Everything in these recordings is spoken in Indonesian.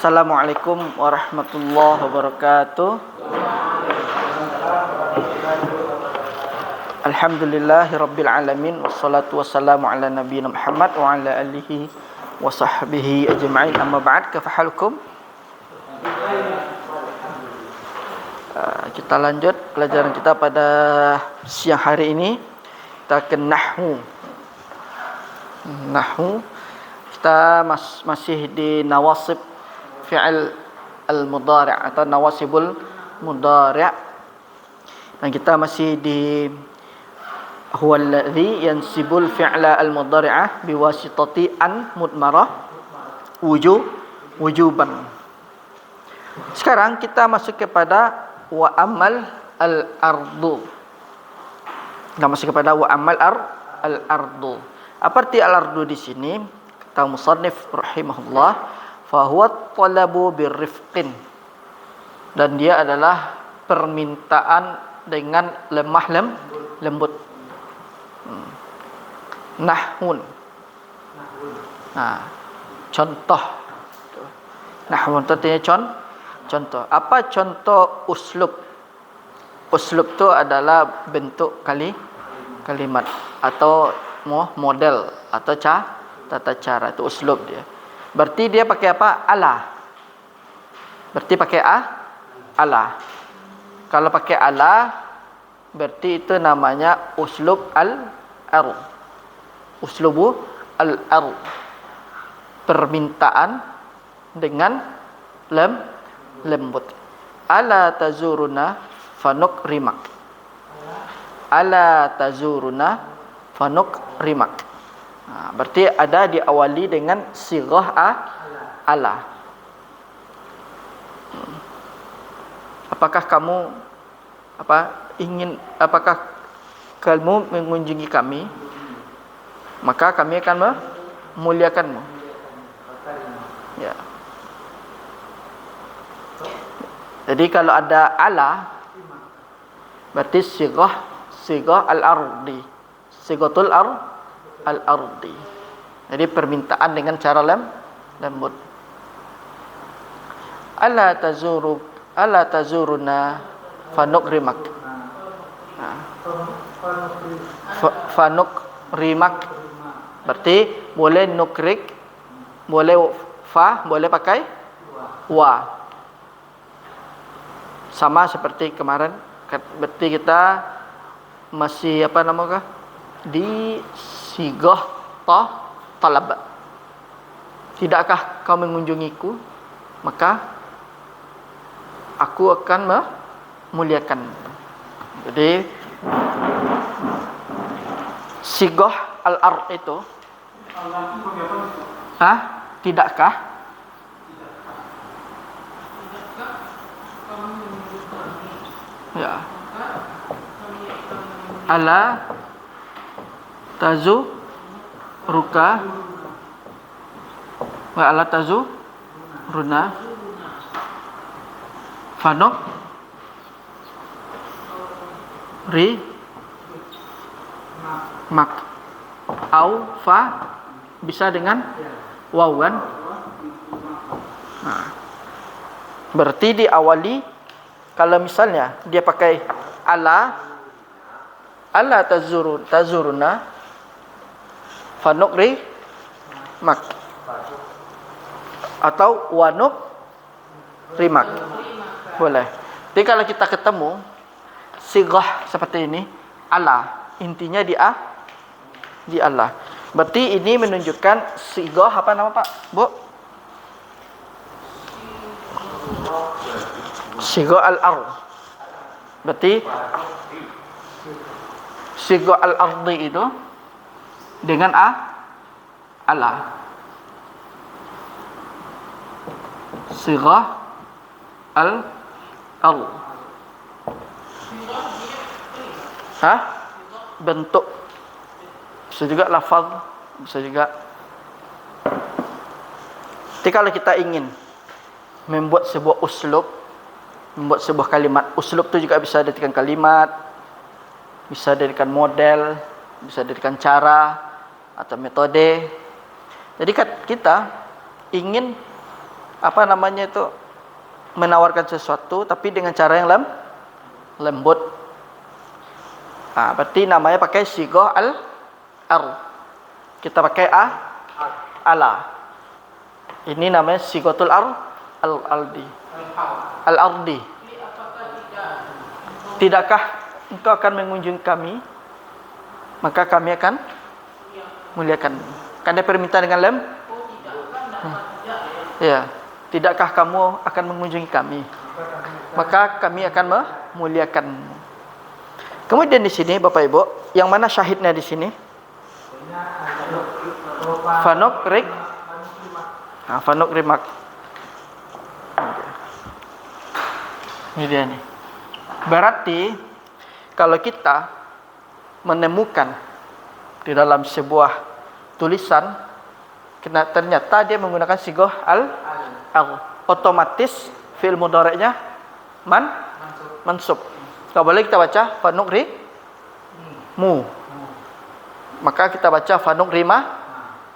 Assalamualaikum warahmatullahi wabarakatuh. Alhamdulillahirabbil alamin wassalatu wassalamu ala nabiyina Muhammad wa ala alihi wa sahbihi ajma'in. Amma ba'd, kaifa halukum? Kita lanjut pelajaran kita pada siang hari ini. Kita ke nahwu. Kita masih di nawasib fi'il al-mudhari' atau nawasibul mudhari'. Dan kita masih di huwa alladhi yansibul fi'la al-mudhari'ah biwasitati an mudmarah wujuban. Sekarang kita masuk kepada wa amal al-ardu. Kita masuk kepada wa amal al-ardu. Apa arti al-ardu di sini? Kata musannif rahimahullah, fahuwa talabu birrifqin, dan dia adalah permintaan dengan lemah lembut. Nahwun. Nah, contoh. Nahwun itu artinya contoh. Apa contoh uslub? Uslub itu adalah bentuk kalimat atau model atau tata cara, itu uslub dia. Berarti dia pakai apa? Ala. Berarti pakai ala. Kalau pakai ala, berarti itu namanya uslub al-arud. Uslubu al-arud. Permintaan dengan lembut. Ala tazuruna fanukrimak. Ala tazuruna fanukrimak. Berarti ada diawali dengan sirah ala. Apakah kamu apakah kamu mengunjungi kami, maka kami akan memuliakanmu. Ya. Jadi kalau ada ala, berarti sirah al-ardi. Sigatul al-ardi. Jadi permintaan dengan cara lembut. Ala tazuruna fanukrimak. Fanukrimak. Berarti boleh nukrik, boleh fa, boleh pakai wa. Sama seperti kemarin. Berarti kita masih di sigah talab. Tidakkah kau mengunjungiku, maka aku akan memuliakan. Jadi sigah al-ard itu tidakkah? Ya. Ala tazuruka wa ala tazuruna fanuk mak au fa, bisa dengan waw kan? Nah, berarti diawali, kalau misalnya dia pakai ala tazuruna fanukri mak atau wanuk rimak, boleh. Tapi kalau kita ketemu sigah seperti ini, ala, intinya di Allah. Berarti ini menunjukkan sigah apa nama Pak? Bu? Sigah al-ard. Berarti sigah al-ardi itu dengan ala. Sigah al-ard. Bentuk. Bisa juga lafaz, bisa juga. Jadi kalau kita ingin membuat sebuah uslub, membuat sebuah kalimat, uslub itu juga bisa dijadikan kalimat, bisa dijadikan model, bisa dijadikan cara atau metode. Jadi kita ingin apa namanya itu, menawarkan sesuatu tapi dengan cara yang lembut. Berarti namanya pakai sighah al-ard. Kita pakai ala. Ini namanya sighatul al-ardi. Al-ardi. Tidakkah engkau akan mengunjungi kami, maka kami akan muliakan. Kan dia permintaan dengan ya. Tidakkah kamu akan mengunjungi kami, maka kami akan memuliakanmu. Kemudian di sini Bapak Ibu, yang mana syahidnya di sini? Fanuk rimak. Ini dia nih. Berarti kalau kita menemukan di dalam sebuah tulisan ternyata dia menggunakan sighah otomatis fi'il mudhari'nya mansub. Kalau boleh kita baca fanukrimu, maka kita baca fanukrimah.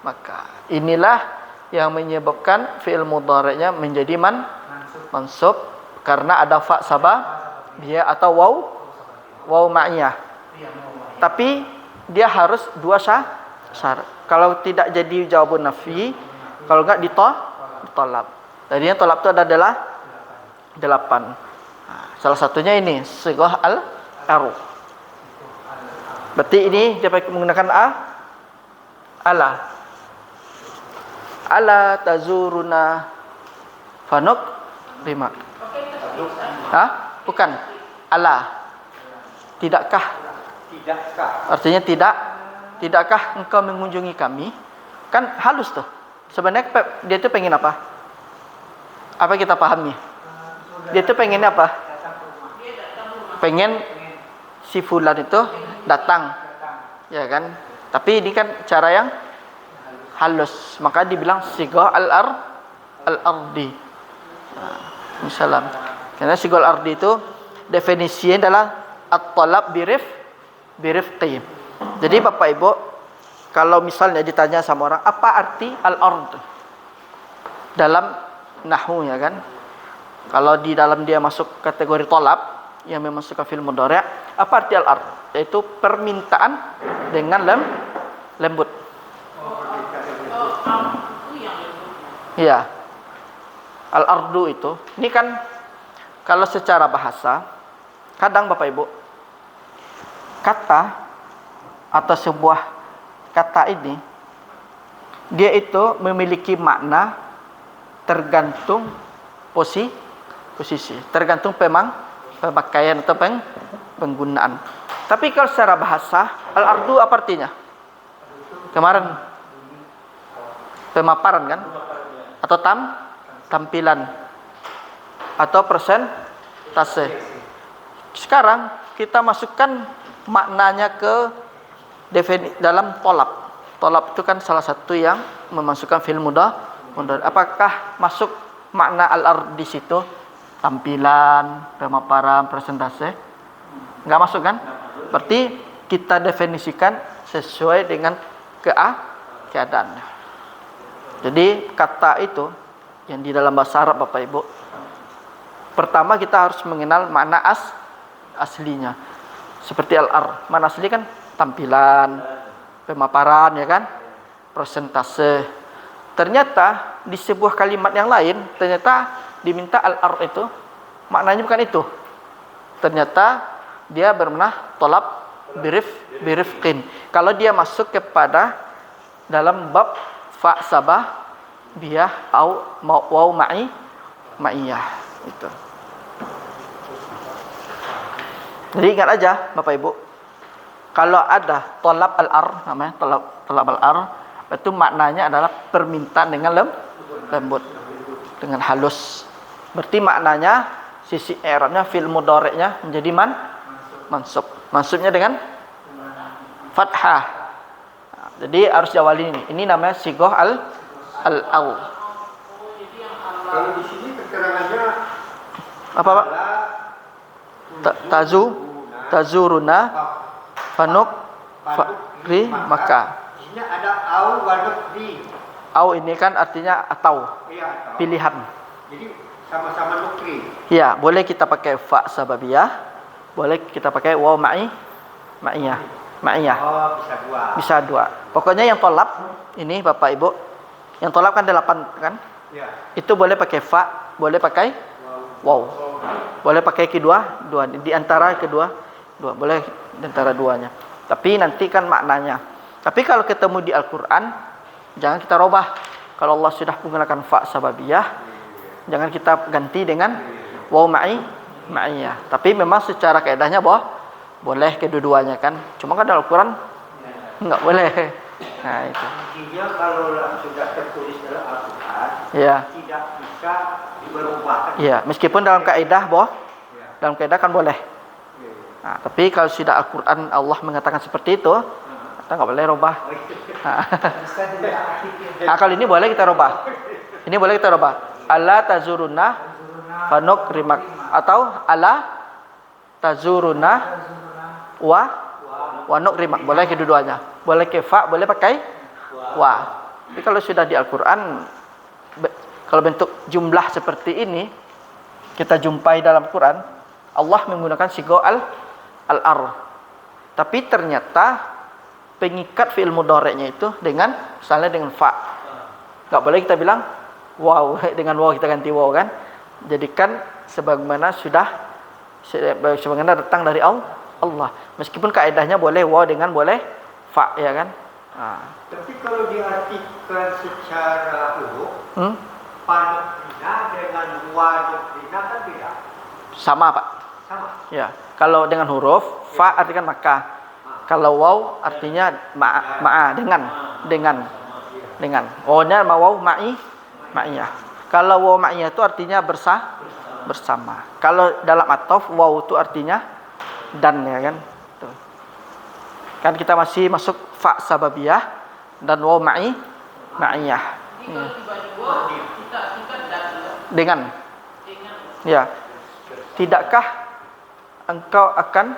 Maka inilah yang menyebabkan fi'il mudhari'nya menjadi mansub karena ada fa sabah dia atau waw ma'iyah. Tapi dia harus dua syarat. Kalau tidak jadi jawabun nafi, kalau enggak ditolak. Tadinya tolak itu adalah 8. Salah satunya ini sighah al-ard. Berarti ini dia menggunakan ala. Ala tazuruna fanuk rimak. Bukan. Ala. Tidakkah? Artinya tidakkah engkau mengunjungi kami? Kan halus tuh. Sebenarnya dia itu pengen apa? Apa kita pahami? Dia itu pengen apa? Pengen si fulan itu datang, ya kan? Tapi ini kan cara yang halus, maka dibilang sighah al-ardi. Misalnya, karena sighah al-ardi itu definisinya adalah at-talab birifqi. Jadi Bapak Ibu, kalau misalnya ditanya sama orang, apa arti al-ard dalam nahwu, ya kan? Kalau di dalam dia masuk kategori talab yang memasukkan fi'il mudhari', apa arti al-ard? Yaitu permintaan dengan lembut. Iya. Al-ardu itu, ini kan kalau secara bahasa, kadang Bapak Ibu, kata atau sebuah kata ini dia itu memiliki makna tergantung posisi, tergantung pemakaian atau penggunaan. Tapi kalau secara bahasa, al-ardu apa artinya? Kemarin pemaparan kan? Atau tampilan atau persentase. Sekarang kita masukkan maknanya ke dalam tolab. Tolab itu kan salah satu yang memasukkan fi'il mudhari'. Apakah masuk makna al-ard di situ? Tampilan, pemaparan, presentase? Enggak masuk kan? Berarti kita definisikan sesuai dengan keadaannya. Jadi kata itu yang di dalam bahasa Arab Bapak Ibu, pertama kita harus mengenal makna aslinya. Seperti al-ard, makna asli kan tampilan, pemaparan, ya kan? Presentase. Ternyata di sebuah kalimat yang lain ternyata diminta al-ard itu maknanya bukan itu. Ternyata dia bermakna tolab birifqin. Kalau dia masuk kepada dalam bab fa sabah biyah au waw ma'iyah itu. Jadi ingat aja Bapak Ibu, kalau ada tolab al-ard, namanya tolab al-ard, itu maknanya adalah permintaan dengan lembut, dengan halus. Berarti maknanya sisi i'rabnya fi'il mudhari'nya menjadi mansub. Mansubnya dengan fathah. Jadi harus diawali ini. Ini namanya sighah al-ard. Kalau di sini keterangannya apa Pak? Tazuruna fanuk fakri maka. Di sini ada au wa nukri. Au ini kan artinya atau Iya, atau. pilihan. Jadi sama-sama nukli. Ya, boleh kita pakai fa sababiyah, boleh kita pakai waw ma'iyah. Ma'iyah. Oh, bisa dua. Bisa dua. Pokoknya yang tolab ini Bapak Ibu, yang tolab kan 8 kan? Ya. Itu boleh pakai fa, boleh pakai waw. Boleh pakai kedua, dua di antara kedua, dua. Boleh di antara duanya. Tapi nanti kan maknanya. Tapi kalau ketemu di Al-Qur'an, jangan kita robah. Kalau Allah sudah menggunakan fa sababiyah, jangan kita ganti dengan waw ma'iyah. Tapi memang secara kaidahnya boleh kedua-duanya kan. Cuma kan dalam Al-Qur'an enggak boleh. Nah, itu. Intinya kalau sudah tertulis dalam Al-Quran, Ya. tidak bisa berubah. Iya, meskipun dalam kaidah Ya. dalam kaidah kan boleh. Nah, tapi kalau sudah Al-Qur'an Allah mengatakan seperti itu, kita enggak boleh robah. Nah, kalau ini boleh kita robah. Ini boleh kita robah. Alla tazuruna fanukrimak atau alla tazuruna wa nukrimak. Boleh kedua-duanya. Boleh ke fa, boleh pakai wa. Tapi kalau sudah di Al-Qur'an kalau bentuk jumlah seperti ini kita jumpai dalam Quran, Allah menggunakan sigo al-ar. Tapi ternyata pengikat fi'il mudhari'nya itu dengan misalnya dengan fa. Enggak boleh kita bilang wow, dengan wow kita ganti wow kan. Jadikan sebagaimana sebagaimana datang dari Allah. Meskipun kaidahnya boleh wow dengan boleh fa ya kan. Nah. Tapi kalau diartikan secara umum, panukrina dengan wadukrina kan beda. Sama Pak. Sama. Ya. Kalau dengan huruf fa artikan maka. Kalau waw artinya ma'a dengan. Wawnya waw ma'iyah. Kalau waw ma'iyah itu artinya bersama. Kalau dalam ataf waw itu artinya dan ya kan. Tuh. Kan kita masih masuk fa sababiyah dan waw ma'iyah. Ya. Dengan. Ya. Tidakkah engkau akan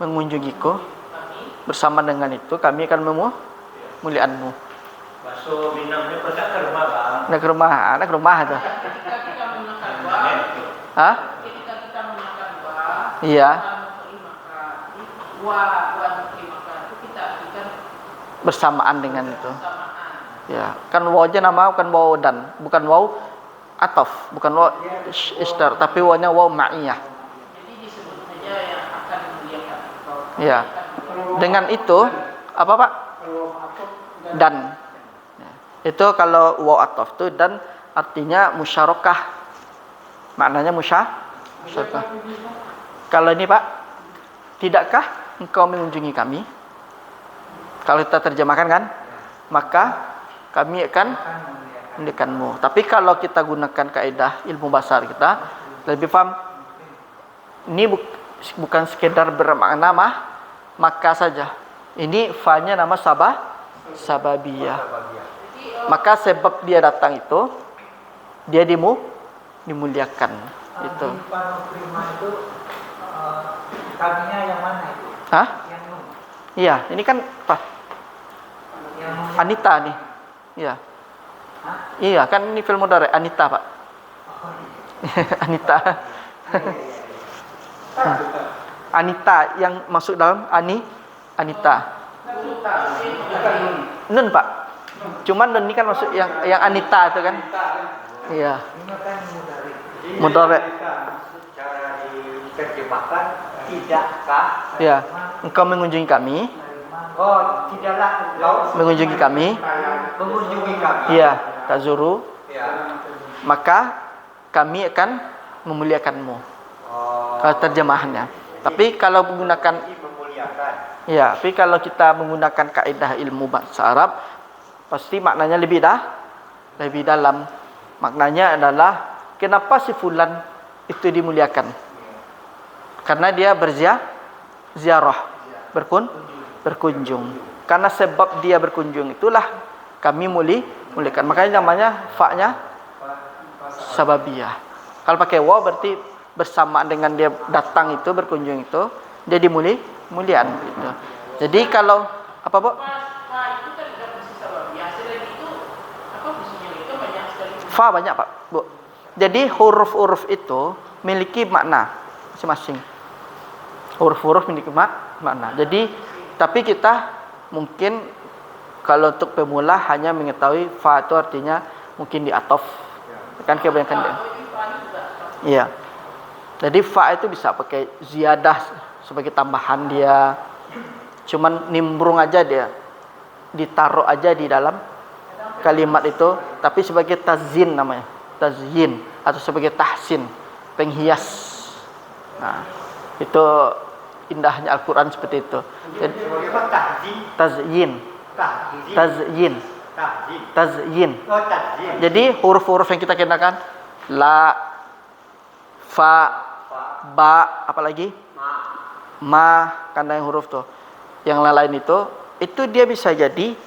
mengunjungiku? Bersama dengan itu kami akan memuliakanmu. Bakso Minangnya pernah ke rumah Bang. Anak rumah itu. Ketika kita menggunakan wa, Hah? ketika kita menggunakan wa, Iya. wa itu kita artikan Bersamaan dengan itu. bersamaan. Ya, kan wawnya nama bukan waw dan, bukan waw ataf, bukan waw istar, tapi wawnya waw ma'iyah. Jadi disebut saja yang akan memuliakan. Ya. Dengan itu apa Pak? Dan. Ya. Itu kalau waw ataf itu dan artinya musyarakah. Maknanya musyarakah. Kalau ini Pak, tidakkah engkau mengunjungi kami? Kalau kita terjemahkan kan, maka kami akan memuliakanmu. Tapi kalau kita gunakan kaidah ilmu bahasa kita, lebih paham. Ini bukan sekedar bermakna maka saja. Ini fa-nya nama sababiyah. Maka sebab dia datang itu dia dimuliakan. Itu. Prima itu kaminya yang mana itu? Hah? Yang nun. Iya, ini kan apa? Yang nun. Anita nih. Iya. Hah? Iya, kan ini film mudhari Anita, Pak. Oh, iya. Anita. Anita yang masuk dalam Anita. Nun, Pak. Cuman nun ini kan masuk yang Anita itu kan. Iya. Ini kan mudari. Mudhari. Secara diterjemahkan tidakkah? Ya. Engkau mengunjungi kami. Oh, tidaklah engkau Mengunjungi kami. mengunjungi kami. Iya, tazuru. Ya. Maka kami akan memuliakanmu. Oh, Kalau terjemahannya. Tapi kalau menggunakan memuliakan. ya, tapi kalau kita menggunakan kaidah ilmu bahasa Arab, pasti maknanya lebih dalam. Maknanya adalah kenapa si fulan itu dimuliakan? Karena dia ziarah, berkunjung. Karena sebab dia berkunjung itulah kami muliakan. Makanya namanya fa-nya sababiyah. Kalau pakai waw berarti bersamaan dengan dia datang itu, berkunjung itu, dia muliaan gitu. Jadi kalau apa, Bu? Fa itu kan sudah bersih sababiyah. Selain itu Fa banyak Pak, Bu. Jadi huruf-huruf itu memiliki makna masing-masing. Huruf-huruf memiliki makna. Jadi tapi kita mungkin kalau untuk pemula hanya mengetahui fa itu artinya mungkin di atof. Kan kebanyakan dia. Iya. Jadi fa itu bisa pakai ziyadah sebagai tambahan dia. Cuman nimbrung aja dia. Ditaruh aja di dalam kalimat itu, tapi sebagai tazyin namanya. Tazyin atau sebagai tahsin, penghias. Nah, itu indahnya Al-Qur'an seperti itu. Jadi Sebagai apa? Tahzin. tazyin, Tahzin. tazyin, Tahzin. tazyin. Oh, tahzin. Jadi huruf-huruf yang kita kenakan la, fa, ba, apalagi ma, karena yang huruf tuh. Yang lain itu dia bisa jadi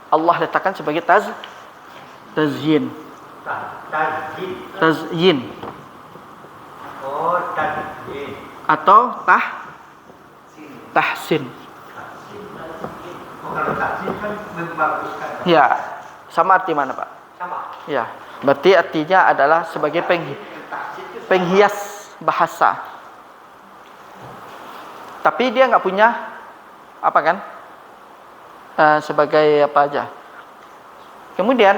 Allah letakkan sebagai tazyin. Tahzin. Tazyin Oh, tahzin. atau tahsin. Oh, kalau tahzin kan membaguskan. Ya, sama arti mana, Pak? Sama. Ya, berarti artinya adalah sebagai Tahzin itu penghias bahasa. Tapi dia nggak punya apa kan? Sebagai apa aja. Kemudian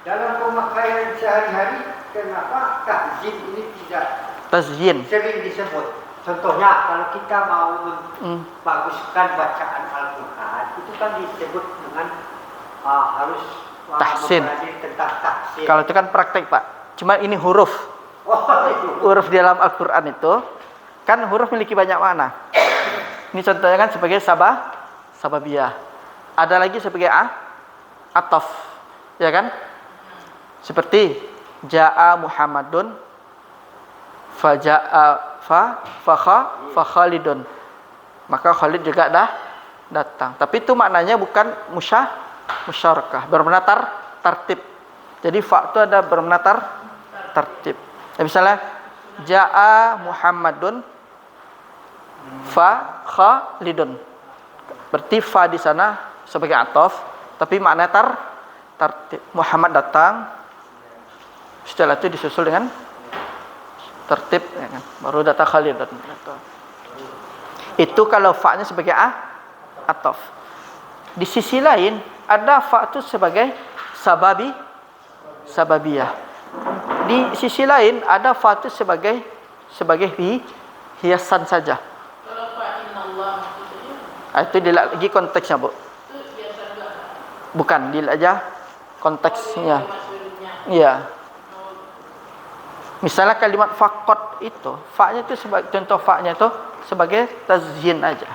dalam pemakaian sehari-hari, kenapa tahzin ini tidak tazyin. sering disebut? Contohnya, kalau kita mau membaguskan bacaan Al-Quran, itu kan disebut dengan harus Tahsin. mempelajari tentang tahsin. Kalau itu kan praktek, Pak. Cuma ini huruf. Oh, itu. Huruf di dalam Al-Quran itu kan huruf memiliki banyak makna. Ini contohnya kan sebagai sababiyah. Ada lagi sebagai atof, ya kan? Seperti jaa Muhammadun faja'a fa Khalidun. Maka Khalid juga datang. Tapi itu maknanya bukan musyarakah, bermakna tartib. Jadi fa itu ada bermakna tartib. Ya, misalnya jaa Muhammadun fa Khalidun. Berarti fa di sana sebagai atof, tapi makna tartib. Muhammad datang, setelah itu disusul dengan tertib, ya kan? Baru datang Khalid. Itu kalau fa-nya sebagai atof. Di sisi lain ada fa itu sebagai sababiyah. Di sisi lain ada fa itu sebagai hiasan saja. Kalau Pak Inallah maksudnya Itu dilihat lagi konteksnya, Bu. itu biasa juga. Bukan, dilihat aja konteksnya. Maksudnya Iya. Misalnya kalimat faqat itu, fa-nya itu sebagai contoh fa-nya itu sebagai tazyin aja.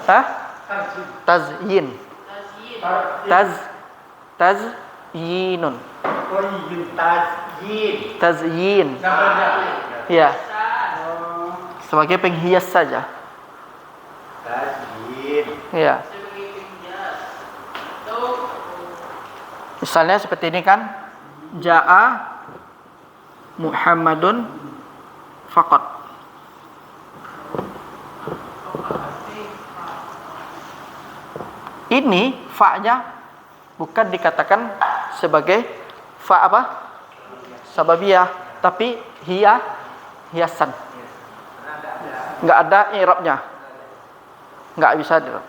Hah? Tazyin. Tazyinun. Oh, iya, tahzin. Tazyin. Ya, sebagai penghias saja. Tahzin. Ya. sebagai penghias. Atau Misalnya seperti ini kan, jaa Muhammadun faqat. Ini fa-nya bukan dikatakan sebagai fa apa? Sababiyah, tapi hiasan. Enggak ada i'rabnya. Enggak bisa di-i'rab.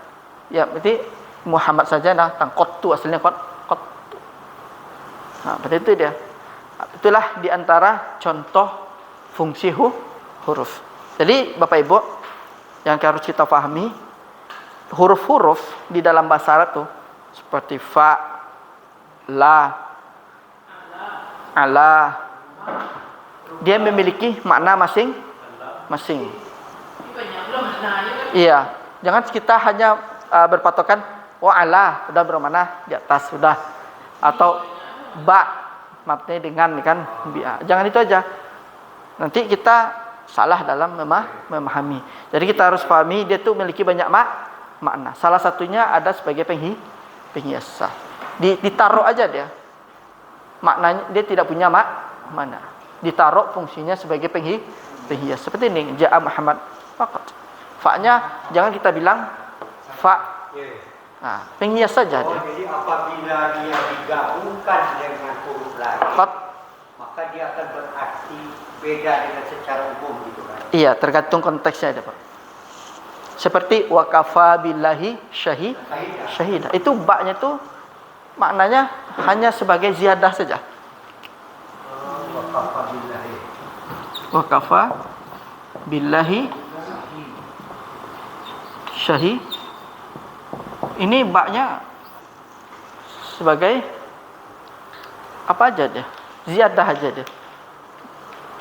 Ya, berarti Muhammad saja datang. Qattu aslinya qattu. Nah, berarti itu dia. Itulah di antara contoh fungsi huruf. Jadi Bapak Ibu yang harus kita pahami, huruf-huruf di dalam bahasa Arab tuh seperti fa, la, ala, dia memiliki makna masing-masing. ini banyak belum maknanya kan. Iya, jangan kita hanya berpatokan ala sudah bermakna di atas sudah, atau ba maknanya dengan kan bi'a. Jangan itu aja. Nanti kita salah dalam memahami. Jadi kita harus pahami dia tuh memiliki banyak makna. Salah satunya ada sebagai penghias. Ditaruh aja dia. Maknanya dia tidak punya makna. Ditaruh fungsinya sebagai penghias. Seperti ini, ja'a Muhammad faqat. Fa-nya jangan kita bilang fa Penghias saja Oh, dia. jadi apabila dia digabungkan dengan huruf lain, Qad, maka dia akan berarti beda dengan secara umum gitu kan. iya, tergantung konteksnya ada, Pak. Seperti wakafa billahi syahida. Itu baknya itu maknanya hanya sebagai ziyadah saja. Waqafabillahi. Wakafa billahi syahid. Ini baknya sebagai apa aja dia? Ziyadah aja dia.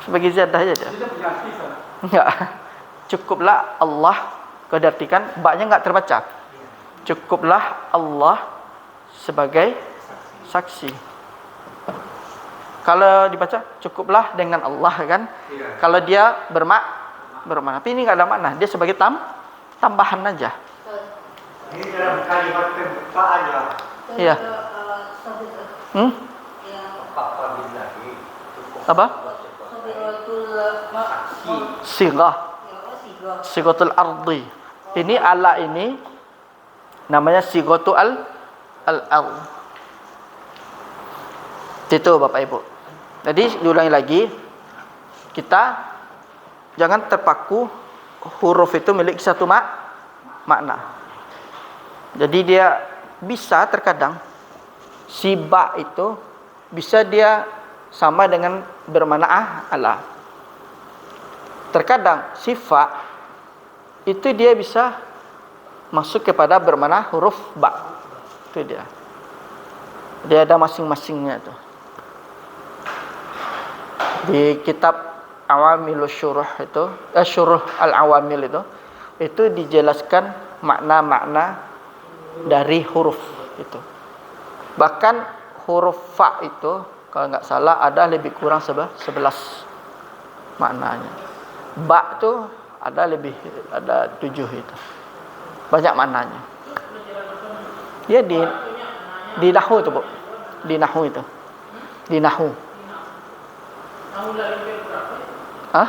Sebagai ziyadah aja dia. Enggak. Cukuplah Allah. Kau diartikan baknya enggak terbaca. Cukuplah Allah sebagai saksi. Kalau dibaca cukuplah dengan Allah kan. Kalau dia bermakna. Tapi ini enggak ada makna. Dia sebagai tambahan aja. Ini dalam kalimat pembukaan ya. Iya. Waqafabillahi. Apa? Sighah. Sighatul ardi. Ini ala ini namanya sighatul al-ard. Itu Bapak Ibu. Jadi diulangi lagi, kita jangan terpaku huruf itu milik satu makna. Jadi dia bisa terkadang si ba itu bisa dia sama dengan bermakna ala. Terkadang sifat itu dia bisa masuk kepada bermakna huruf ba. Itu dia. Dia ada masing-masingnya itu. Di kitab Awamilus Syuruh itu, Syuruh Al-Awamil itu dijelaskan makna-makna dari huruf itu. Bahkan huruf fa itu kalau enggak salah ada lebih kurang 11 maknanya. Ba itu ada 7 itu. Banyak maknanya. Dia di nahwu itu, Bu. Di nahwu itu. Di nahwu. Hah?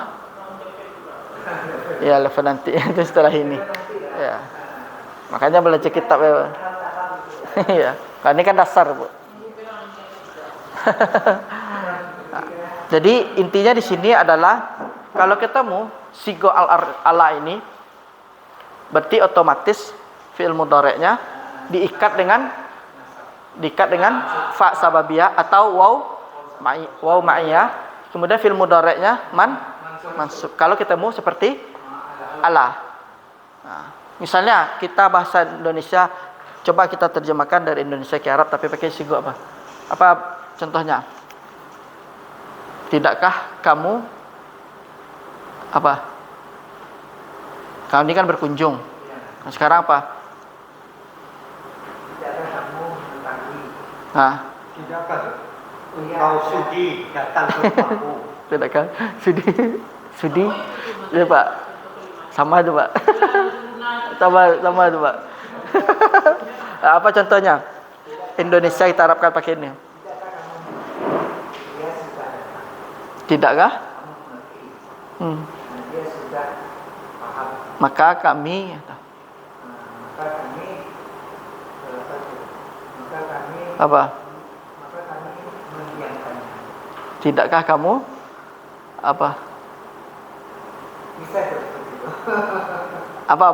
Ya, level nanti itu setelah ini. Ya. Makanya belajar kitab ya. Iya. Kan ini kan dasar, Bu. Jadi intinya di sini adalah kalau ketemu sigo ala ini berarti otomatis fi'il mudhari'nya diikat dengan fa sababiyah atau waw ma'iyah, kemudian fi'il mudhari'nya mansub. Kalau ketemu seperti ala. Nah, misalnya kita bahasa Indonesia, coba kita terjemahkan dari Indonesia ke Arab tapi pakai sigo apa? Apa contohnya? Tidakkah kamu apa? Kamu ini kan berkunjung. Nah, sekarang apa? Tidakkah kamu mengetahui? Nah, Tidakkah engkau sudi datang ke rumahku? tidakkah sudi? Ya, Pak. Sama itu, Pak. sama itu, Pak. Apa contohnya? Indonesia kita harapkan pakai ini. Tidakkah? Dia sudah paham. Maka kami apa? Maka kami mendiamkannya. Tidakkah kamu apa? Bisa seperti itu. Apa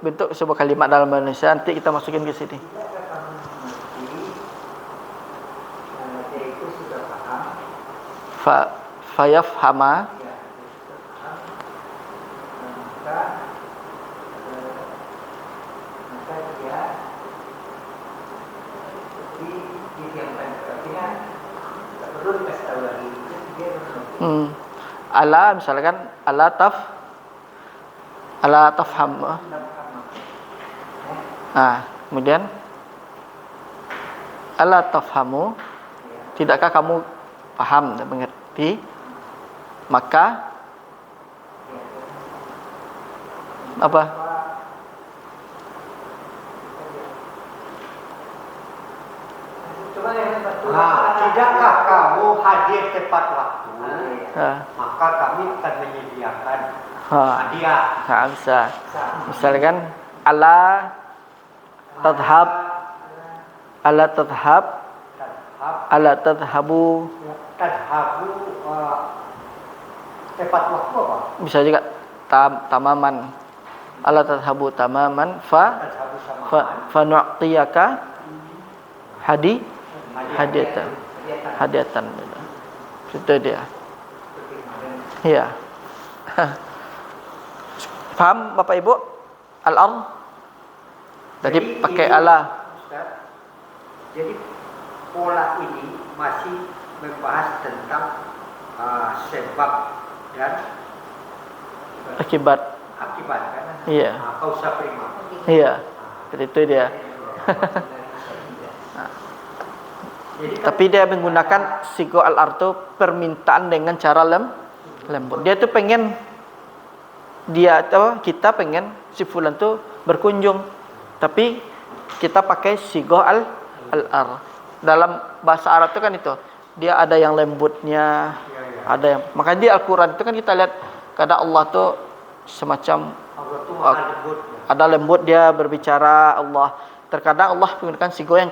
bentuk sebuah kalimat dalam bahasa Indonesia nanti kita masukin ke sini. Tidakkah kamu mengerti? Dia itu sudah paham. Fayafhama. Ya, dia sudah paham. Maka dia didiamkan. Artinya tak perlu dikasih tahu lagi. Dia mengerti. Ala misalkan ala tafham. Nah, kemudian ala tafhamu, tidakkah kamu paham dan mengerti? Maka apa? Tidakkah kamu hadir tepat waktu? Ha. Maka kami akan menyediakan Ha. hadiah. Ha, bisa. Misalkan ala tadhhab, ala tadhhab, tadhab, ala tadhhabu. tadhabu, tepat waktu apa? Bisa juga tamaman. Ala tadhhabu tamaman Tadhabu sama fa nu'tiyaka hadiyatan. Hadiyatan. Itu dia. Iya. Paham Bapak Ibu? Al-ard. Jadi pakai ini, ala. Ustaz, jadi pola ini masih membahas tentang sebab dan Akibat. akibat kan? Iya. Kausa prima. Iya. Itu dia. Jadi kan, Tapi dia menggunakan sigo al-artu permintaan dengan cara lembut. Dia tuh pengen kita pengen si fulan tuh berkunjung. Tapi kita pakai sigo al-ar. Dalam bahasa Arab itu kan itu. Dia ada yang lembutnya, ada yang. Makanya di Al-Qur'an itu kan kita lihat kadang Allah tuh semacam Allah tuh maha lembut. ada lembut dia berbicara Allah. Terkadang Allah menggunakan sigo yang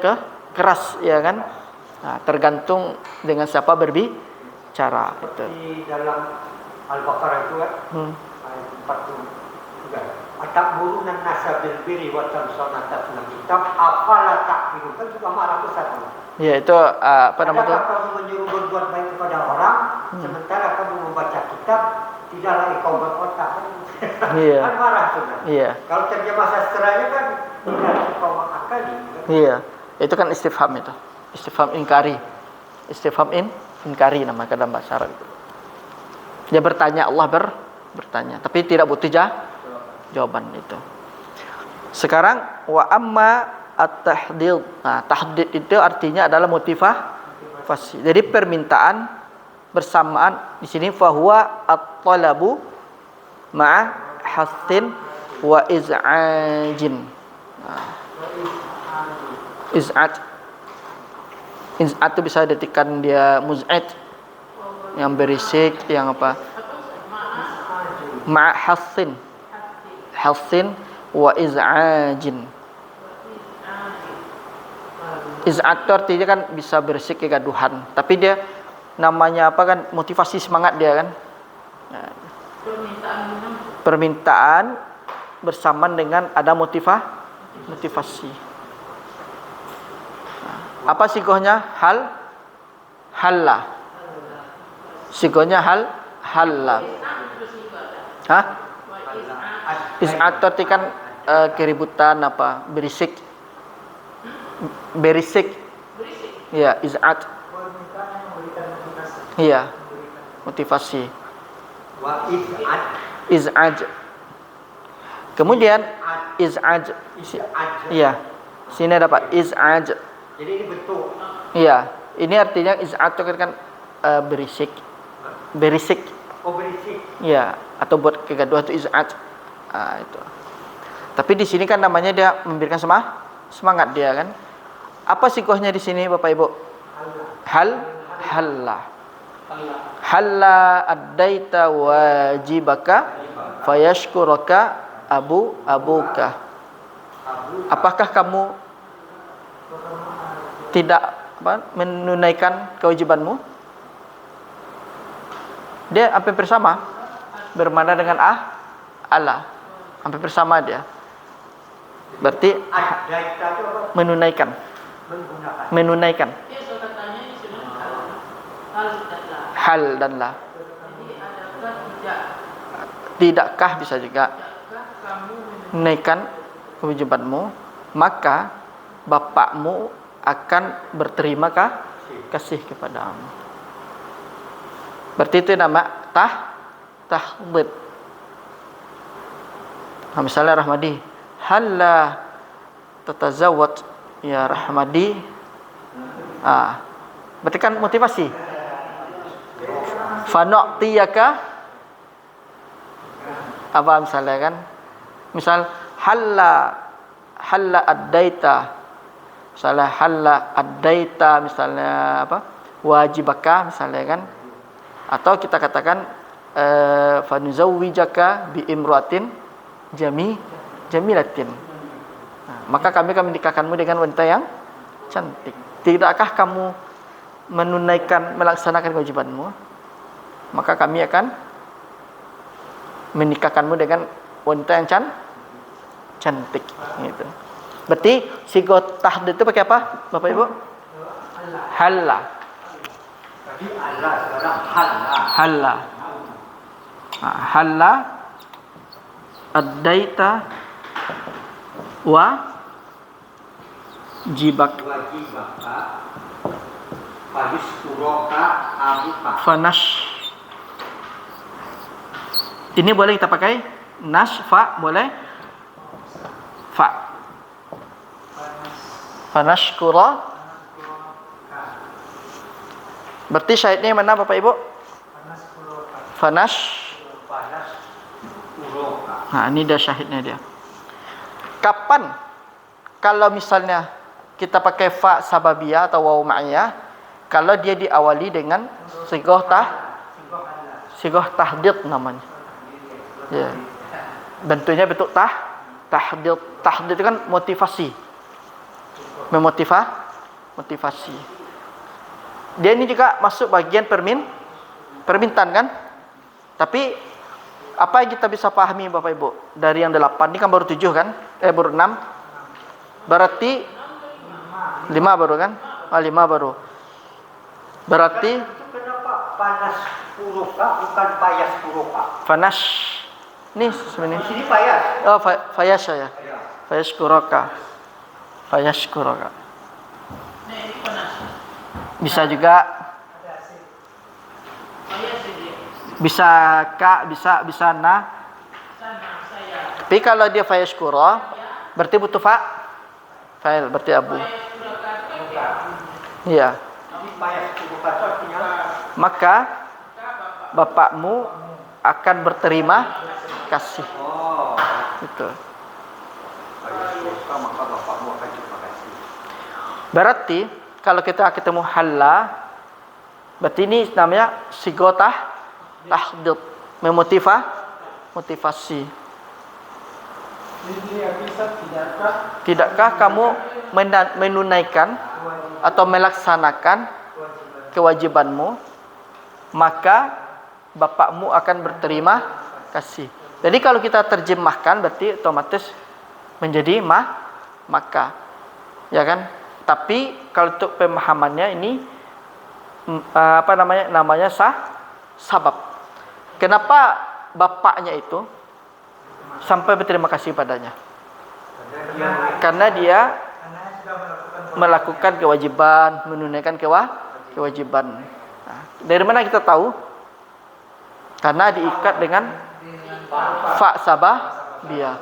keras, ya kan? Nah, tergantung dengan siapa berbicara itu. Di dalam Al-Baqarah itu kan ayat 43. Atamuruna nasa bil birri wa tansawna tafsirul kitab afala ta'qilun, kan juga marah besar. Ya, itu apa namanya? Adakah kamu menyuruh berbuat baik kepada orang sementara kamu membaca kitab tidaklah engkau berotak? Iya. Kan marah sudah. Iya. Kalau terjemah sastranya kan tidak engkau mengakali. Iya. Itu kan istifham itu. Istifham inkari. Istifham inkari nama dalam bahasa Arab itu. Dia bertanya, Allah bertanya, tapi tidak butuh jawaban itu. Sekarang wa amma at-tahdid. Nah, tahdid itu artinya adalah motivasi. Jadi permintaan bersamaan di sini fahuwa at-talabu ma'a hassin wa iz'ajin. Nah, iz'aj. Iz'aj itu bisa ditikan dia muz'aj, yang berisik, yang apa? Ma'a hassin. Hassin wa iz'ajin. Iz'at itu artinya kan bisa berisik kegaduhan, tapi dia namanya apa kan, motivasi semangat dia kan. Nah, permintaan bersamaan dengan ada motivasi. Nah, apa sigohnya? Halla. Sigohnya halla. Hah? Iz'at itu artinya kan keributan apa, berisik. Ya, iz'at. Iya, motivasi. Wa iz'ad. Iz'aj. Kemudian iz'aj. Iya. Sini dapat iz'aj. Jadi ini bentuk. Iya, ini artinya iz'aj itu kan berisik. Berisik. Oh, berisik. Iya, atau buat kegaduhan itu iz'aj. Itu. Tapi di sini kan namanya dia memberikan semangat dia kan. Apa sikohnya di sini Bapak Ibu? Halla. Halla addaita wajibaka fayashkuraka abuka. Apakah kamu tidak menunaikan kewajibanmu? Dia hampir bersama, bermana dengan Allah, hampir bersama dia. Berarti Addaita itu apa? menunaikan. Menggunakan. Dia katanya di sini hal dan la. Hal dan la. Jadi adakah tidak? Tidakkah bisa juga Tidakkah kamu menunaikan kewajibanmu, maka bapakmu akan berterima kasih kepadamu. Berarti itu nama tahdid. Nah, misalnya Rahmadi, halla tatazawwaj ya Rahmadi. Berarti kan motivasi. Fanu'tiyaka apa misalnya kan? Misal halla addaita. Misalnya halla addaita, misalnya apa? Wajibaka misalnya kan. Atau kita katakan fanuzawwijaka bi imratin jamilatin. Nah, maka kami akan menikahkanmu dengan wanita yang cantik. Tidakkah kamu melaksanakan kewajibanmu? Maka kami akan menikahkanmu dengan wanita yang cantik. Gitu. Berarti sigot tahdid itu pakai apa, Bapak Ibu? Halla. Tadi Allah, sekarang halla. Halla. Halla addaita wa jibak Wajibaka Fayus kuroka abuka. fanash. Ini boleh kita pakai nash fa, boleh fa. Fanashkura. Berarti syahidnya mana Bapak Ibu? Fanash. Panas kuroka. Nah, ini dia syahidnya dia. Kapan kalau misalnya kita pakai fa sababiyah atau waw ma'iyah, kalau dia diawali dengan sigoh tahdid namanya. Ya. Bentuknya bentuk tahdid. Tahdid itu kan motivasi. Motivasi. Dia ini juga masuk bagian permintaan kan? Tapi apa yang kita bisa pahami Bapak Ibu dari yang 8 ini kan baru 7 kan? Baru 6. Berarti 5 baru kan? 5 baru. Berarti Itu kenapa panas kuroka bukan payas kuroka? fanas. Ini Di sebenarnya. sini payas. Oh, fayas ya. Fayas kuroka. Nah, ini panas. Bisa juga Saya sendiri. bisa ka, bisa na. Sana saya. Tapi kalau dia fayas kuro, berarti butuh fa'il, berarti abu. Saya sudah kata Iya. Jadi payas kuroka itu artinya Maka bapakmu akan berterima kasih. oh, Gitu. payas kuroka maka bapakmu akan terima kasih. Berarti kalau kita ketemu halla, berarti ini namanya sigotah tahdid, motivasi. Tidakkah kamu menunaikan atau melaksanakan kewajibanmu, maka bapakmu akan berterima kasih. Jadi kalau kita terjemahkan berarti otomatis menjadi maka, ya kan? Tapi kalau untuk pemahamannya ini namanya sabab. Kenapa bapaknya itu sampai berterima kasih padanya? Karena dia melakukan kewajiban, menunaikan kewajiban. Nah, dari mana kita tahu? Karena diikat dengan fa sababiyah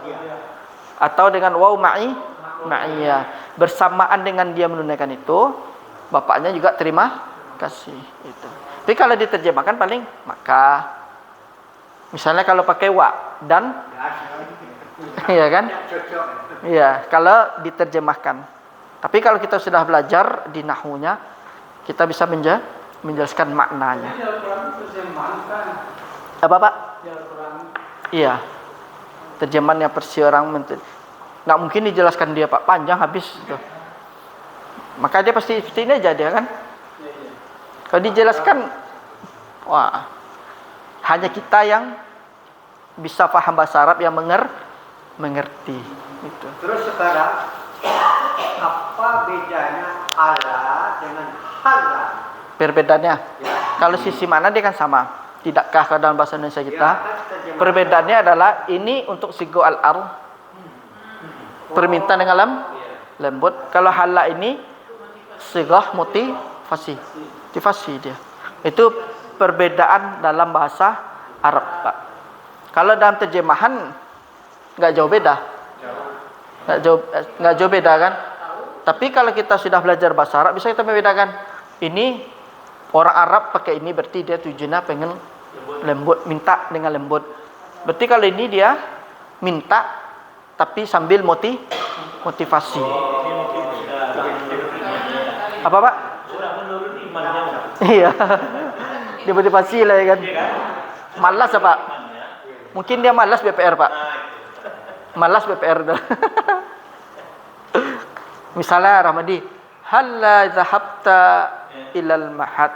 atau dengan waw ma'iyah. Bersamaan dengan dia menunaikan itu, bapaknya juga terima kasih itu. Tapi kalau diterjemahkan paling maka. Misalnya kalau pakai wa dan iya kan? Iya, kalau diterjemahkan. Tapi kalau kita sudah belajar di nahwunya, kita bisa menjelaskan maknanya. Apa Pak? Iya. Terjemahannya versi orang nggak mungkin dijelaskan dia Pak, panjang habis itu. Maka dia pasti seperti ini aja dia kan. Kalau dijelaskan, wah, hanya kita yang bisa paham bahasa Arab yang mengerti. Gitu. Terus sekarang apa bedanya Allah dengan halal? Perbedaannya, kalau sisi mana dia kan sama. Tidakkah kalau dalam bahasa Indonesia kita? Perbedaannya adalah ini untuk sigo al-ar, permintaan dengan lembut. Kalau hala ini sigah motivasi dia. Itu perbedaan dalam bahasa Arab, Pak. Kalau dalam terjemahan nggak jauh beda. Nggak jauh beda kan? Tapi kalau kita sudah belajar bahasa Arab bisa kita membedakan. Ini orang Arab pakai ini berarti dia tujuannya pengen lembut, minta dengan lembut. Berarti kalau ini dia minta tapi sambil motivasi. Apa Pak? Iya. Dimotivasi lah ya kan. Malas apa? Mungkin dia malas BPR Pak. Malas BPR dah. Misalnya Rahmadi, halla zahabta ilal mahad.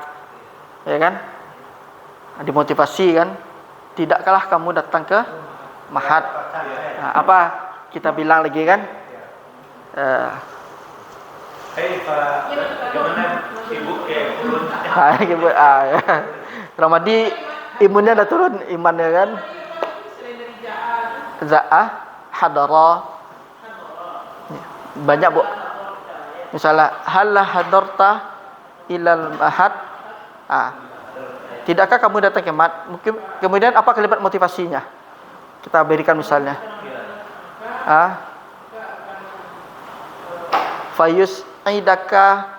Ya kan? Dimotivasi kan? Tidakkalah kamu datang ke mahad. Nah, apa kita bilang lagi kan? Hei Pak, gimana sibuk ya turun? Ya. Ramadi imunnya dah turun, imannya kan? Za'ah hadara. Banyak bu. Misalnya halla hadarta ilal mahad. Tidakkah kamu datang ke mahad? Mungkin kemudian apa kalimat motivasinya? Kita berikan misalnya. Fayus aidaka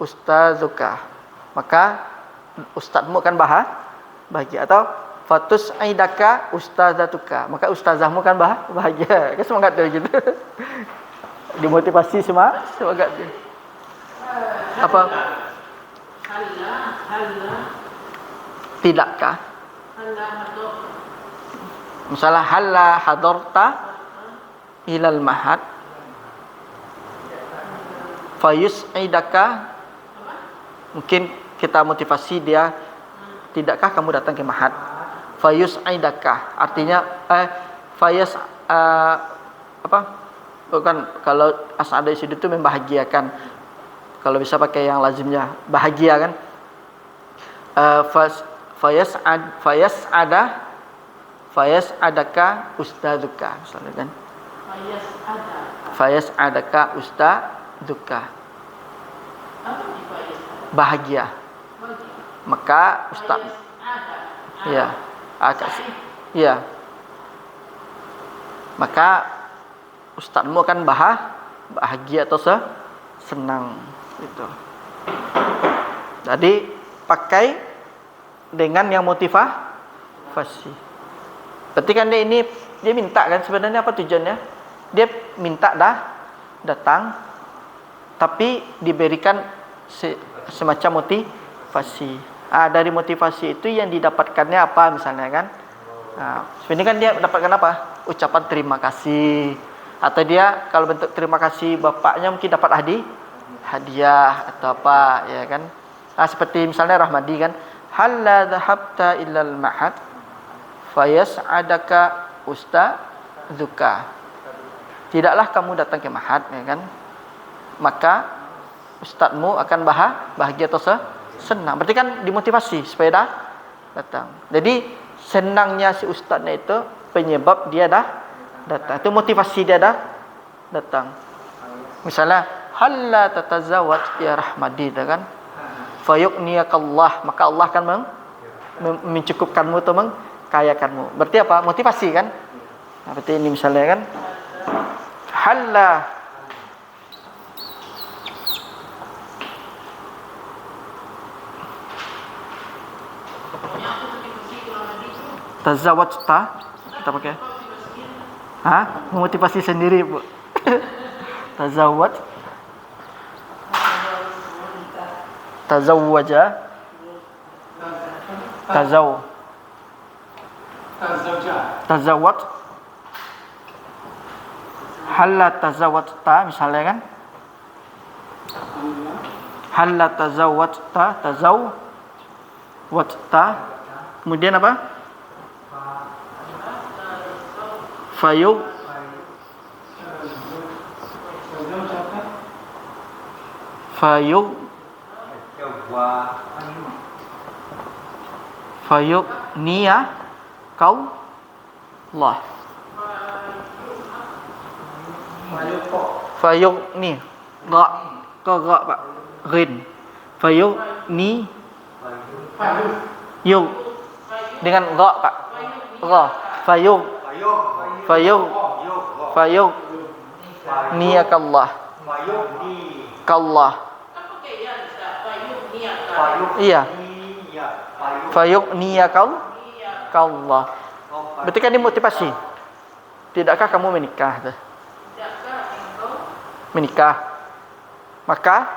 ustazuka. Maka ustazmu kan bahagia, atau fatus aidaka ustazatuka. Maka ustazahmu kan bahagia. Kan semangat dia gitu. Dimotivasi semangat dia. Apa? Tidakkah? Misalnya halla hadarta ilal mahad fayus aidaka. Mungkin kita motivasi dia, tidakkah kamu datang ke mahad? Fayus aidaka artinya fayas apa? Bukan, kalau as'ada itu membahagiakan. Kalau bisa pakai yang lazimnya bahagia kan? Fayas adaka ustaduka misalnya kan? Fayas adaka ustaduka. Bahagia. Maka ustaz. Ya. Ya. Maka ustazmu akan bahagia atau senang gitu. Jadi pakai dengan yang motivasi. Berarti kan dia minta kan, sebenarnya apa tujuannya? Dia minta datang, tapi diberikan semacam motivasi. Dari motivasi itu yang didapatkannya apa misalnya kan? Sebenarnya kan dia dapatkan apa? Ucapan terima kasih. Atau dia kalau bentuk terima kasih bapaknya mungkin dapat hadiah atau apa ya kan? Seperti misalnya Rahmadi kan, halla dhahabta illal mahad fayas'adaka ustazuka. Tidaklah kamu datang ke mahad ya kan? Maka ustazmu akan bahagia atau senang. Berarti kan dimotivasi supaya datang. Jadi senangnya si ustaznya itu penyebab dia datang. Itu motivasi dia datang. Misalnya halla tatazawwaj ya Rahmadi kan? Fayughniyakallah, maka Allah akan mencukupkanmu atau mengkayakanmu. Berarti apa? Motivasi kan? Berarti ini misalnya kan halla tazawwajta, kita pakai memotivasi sendiri bu. Tazawwaj, tazawwaja, tazawwaj, halla tazawwajta misalnya kan, halla tazawwajta, tazawwajta, kemudian apa? Fayughniyakallah fayughni gak pak rin fayughni yug dengan gak pak fayughniyakallah kallah. Iya. Fayughniyakallah. Berarti kan dimotivasi. Tidakkah kamu menikah? Menikah. Maka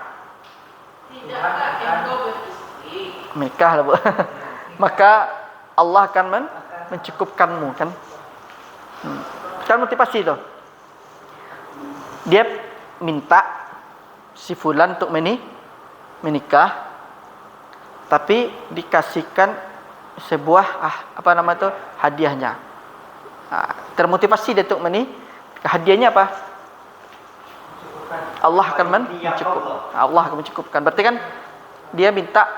menikah lah bu. Maka Allah akan mencukupkanmu kan? Kan motivasi itu. Dia minta si fulan untuk menikah, tapi dikasihkan sebuah hadiahnya. Termotivasi dia untuk hadiahnya apa? Allah akan Allah akan mencukupkan. Berarti kan dia minta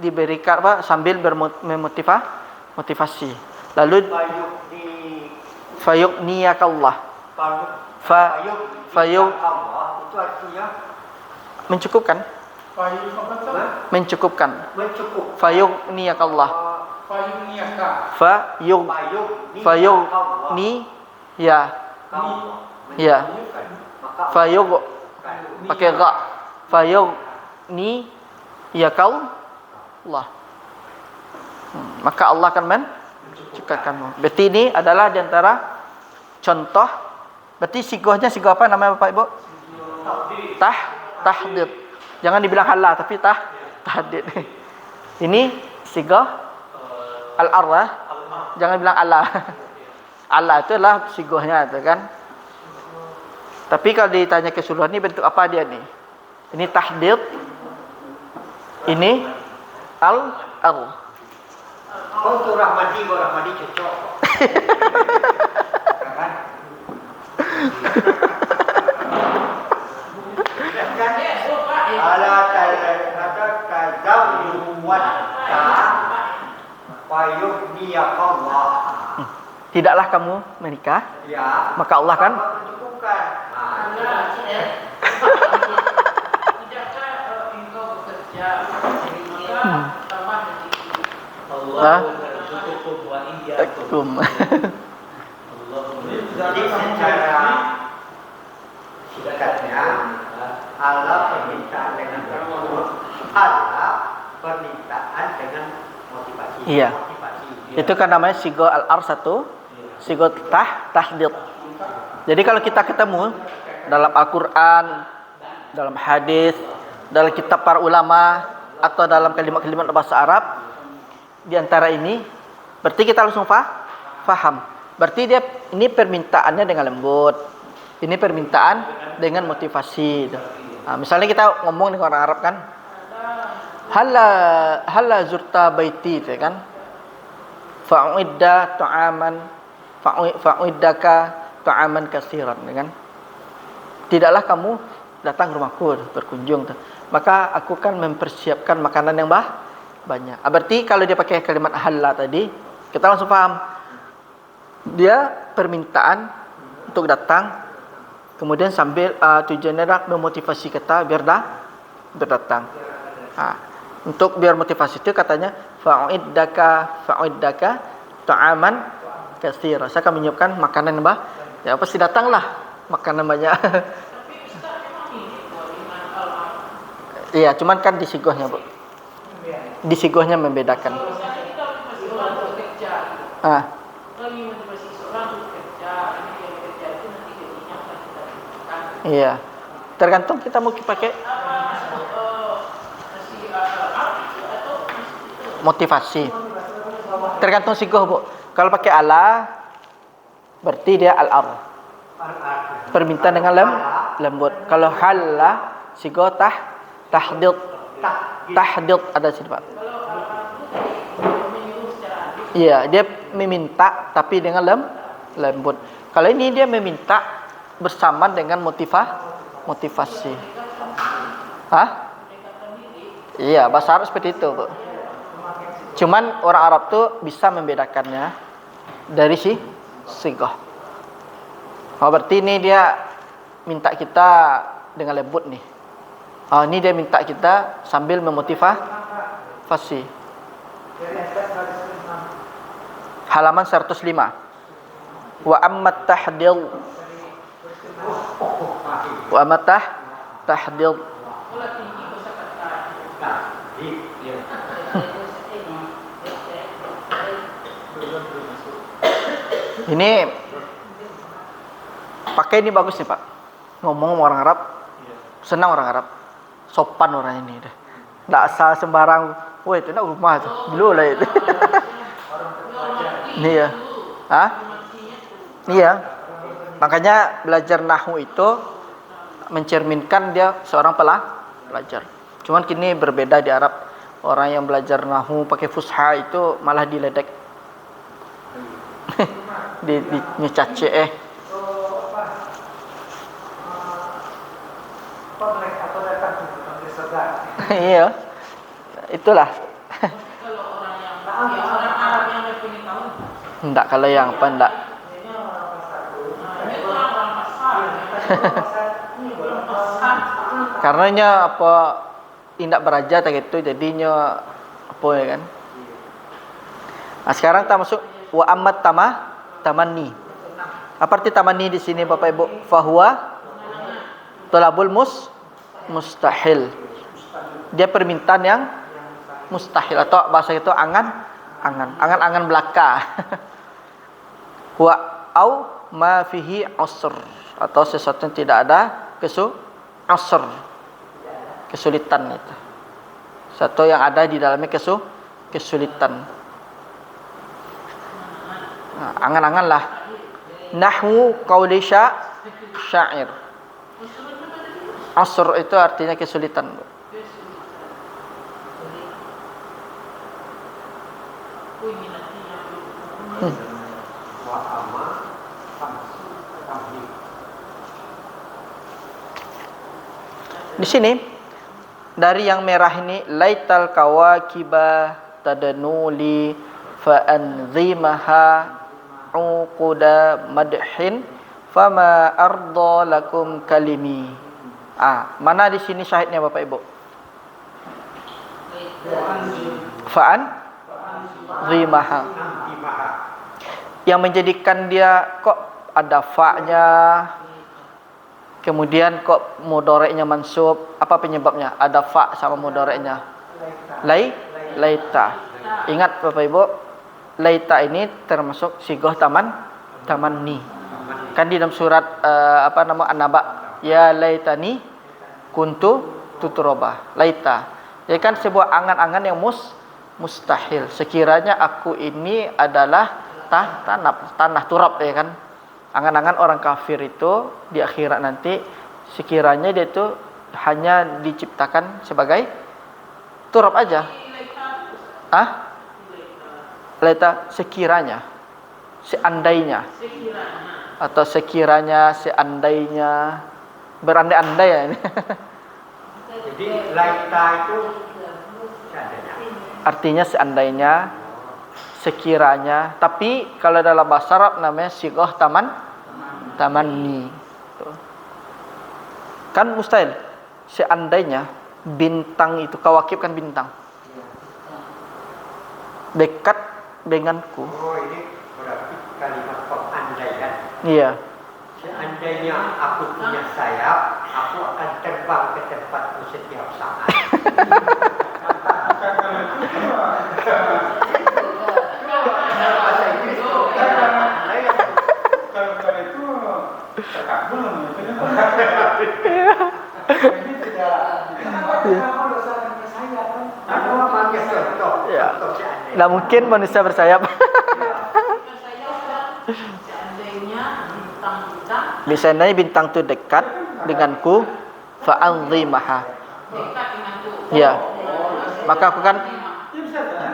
diberikan sambil bermotivasi. Lalu fayughniyakallah. Itu artinya mencukupkan. Mencukupkan. Fayughniyakallah. Pakai ga. Fayughniyakallah. Maka Allah akan mencukupkanmu. Berarti ini adalah di antara contoh. Berarti sigohnya sigoh apa namanya Bapak Ibu? Tahdid. Jangan dibilang halal tapi tahdid. Ini sigoh al-arwah. Jangan bilang Allah. Allah itu adalah sigohnya itu kan. Tapi kalau ditanya keseluruhan ini bentuk apa dia nih? Ini tahdid. Ini al-arwah. Untuk Rahmadi cocok. Kan? Ala tidaklah kamu menikah, Ya. maka Allah kan mencukupkan. Tidakkah engkau bekerja maka tambah rezeki? Hah? Cukup wa iyyakum. Jadi secara singkatnya Allah permintaan dengan bersyukur, Allah permintaan dengan motivasi. Iya. Motivasi. Itu kan namanya sigo al-ar satu, sigo tahdid. Jadi kalau kita ketemu dalam Al-Quran, dalam hadis, dalam kitab para ulama, atau dalam kalimat-kalimat bahasa Arab, di antara ini, berarti kita langsung faham. Berarti dia ini permintaannya dengan lembut, ini permintaan dengan motivasi. Misalnya kita ngomong dengan orang Arab kan, hala zurta baiti, kan? Fa'uidda ta'aman fa'uiddaka ta'aman katsiran, kan? Tidaklah kamu datang ke rumahku berkunjung, maka aku kan mempersiapkan makanan yang banyak. Berarti kalau dia pakai kalimat halla tadi, kita langsung paham. Dia permintaan untuk datang, kemudian sambil tujuannya adalah memotivasi kita biar datang. Untuk biar motivasi itu katanya fa'uiddaka ta'aman katsira. Saya akan menyiapkan makanan yang ya pasti datanglah makanan banyak. Tapi Ustaz memang ini iman al-am. Iya, cuman kan di sigohnya, Bu. Di sigohnya membedakan. Misalnya kita motivasi orang untuk bekerja. Lagi motivasi seorang untuk bekerja, ini dia bekerja itu nanti gajinya akan kita tentukan. Iya. Tergantung kita mau pakai motivasi. Tergantung sigoh, Bu. Kalau pakai ala berarti dia al-ar. Permintaan dengan lembut. Kalau halla sigoh tahdid. Tahdid ada sini, Pak. Iya, dia meminta tapi dengan lembut. Kalau ini dia meminta bersama dengan motivasi. Iya, bahasa Arab seperti itu, Bu. Cuman orang Arab tuh bisa membedakannya dari sigoh. Berarti ini dia minta kita dengan lembut nih. Ini dia minta kita sambil memotivasi. Halaman 105. Wa ammat tahdil. Wa ammat tahdil. Ini pakai ini bagus nih, Pak. Ngomong sama orang Arab, senang orang Arab, sopan orang ini deh. Nggak asal sembarang, woi itu nak rumah tuh, dulu lah itu. Nih ya, Iya. Makanya belajar nahwu itu mencerminkan dia seorang pelajar. Cuman kini berbeda di Arab. Orang yang belajar nahwu pakai fusha itu malah diledek. Nyecace Mereka datang ke surga. Iya. Itulah. Kalau orang yang orang Arab yang nggak punya tahu, Enggak, kalau yang apa enggak. itu orang pasar. Karenanya apa tindak beraja tak gitu jadinya apa ya kan. Nah, sekarang kita masuk wa ammat tamanni. Apa arti tamanni di sini Bapak Ibu? Fahuwa talabul mustahil. Dia permintaan yang mustahil atau bahasa itu angan-angan belaka. Wa au ma fihi usr atau sesuatu yang tidak ada usr, kesulitan itu. Satu yang ada di dalamnya kesulitan. Nah, angan-angan lah. Nahwu qauli syair. Usr itu artinya kesulitan. Di sini dari yang merah ini laital kawakiba tadanuli fa anzimaha uquda madhin fama arda lakum kalimi. Mana di sini syahidnya Bapak Ibu? Fa'an zimaha. Yang menjadikan dia kok ada fa-nya, kemudian kok mudhari'nya mansub, apa penyebabnya? Ada fa sama mudhari'nya. Laita. Ingat Bapak Ibu, laita ini termasuk sigoh tamanni. Kan di dalam surat An-Naba, ya laitani kuntu tuturaba. Laita. Jadi kan sebuah angan-angan yang mustahil. Sekiranya aku ini adalah tanah turab, ya kan? Angan-angan orang kafir itu di akhirat nanti sekiranya dia itu hanya diciptakan sebagai turab aja. Laita sekiranya, seandainya, atau sekiranya, seandainya, berandai-andai ya ini. Jadi laita itu Artinya seandainya, sekiranya. Tapi kalau dalam bahasa Arab namanya sighah tamanni. Kan mustahil. Seandainya bintang itu, kawakib kan bintang, dekat denganku. ini berarti kalimat pengandaian. Iya. Seandainya aku punya sayap, aku akan terbang ke tempatmu setiap saat. Kalau itu terkabul Tidak mungkin manusia bersayap. Seandainya bintang itu dekat denganku, fa'anzimaha. Ya, maka aku kan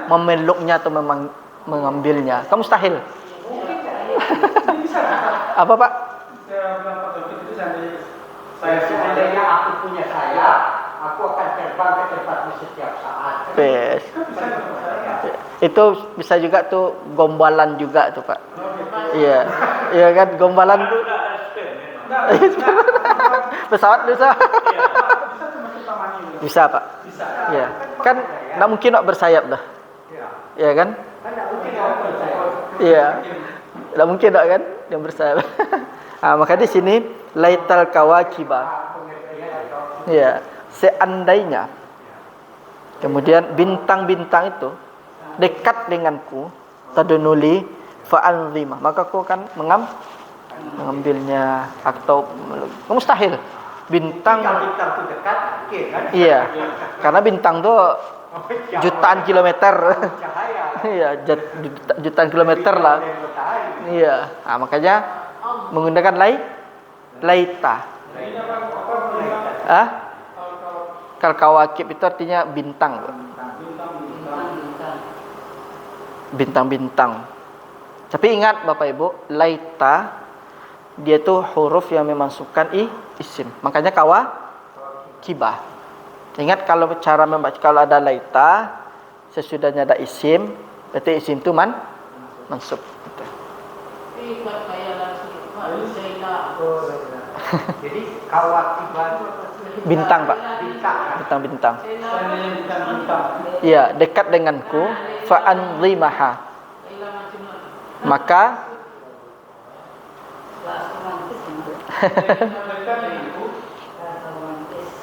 memeluknya atau mengambilnya. Kamu mustahil. Apa Pak? Seandainya aku punya sayap, aku akan terbang ke tempatmu setiap saat. Yes. Itu bisa juga tuh gombalan juga tuh Pak. Iya, iya kan gombalan tuh. Pesawat bisa. Bisa Pak. Iya. Kan nggak mungkin nak bersayap dah. Iya kan? Iya. Nggak mungkin nak kan yang bersayap. Maka di sini laital kawakiba. Iya, seandainya. Kemudian bintang-bintang itu dekat denganku, tadunuli fa'anzimah, maka aku akan mengambilnya atau mustahil. Bintang itu dekat, kan? Iya. Karena bintang tuh jutaan kilometer. Iya, jutaan kilometer lah. Iya. Makanya menggunakan laita. Ah? Kal-kawakib itu artinya bintang. Bintang-bintang. Tapi ingat Bapak Ibu, laita dia tuh huruf yang memasukkan isim. Makanya kibah. Ingat kalau cara membaca, kalau ada laita sesudahnya ada isim, berarti isim itu mansub. Gitu. Tapi buat bayaran sedikit, Pak, Zainab. Jadi kawatibah Bintang, Pak. bintang. Bintang-bintang. Zainab. Iya, dekat denganku fa anzimaha. Laila Majnun. Maka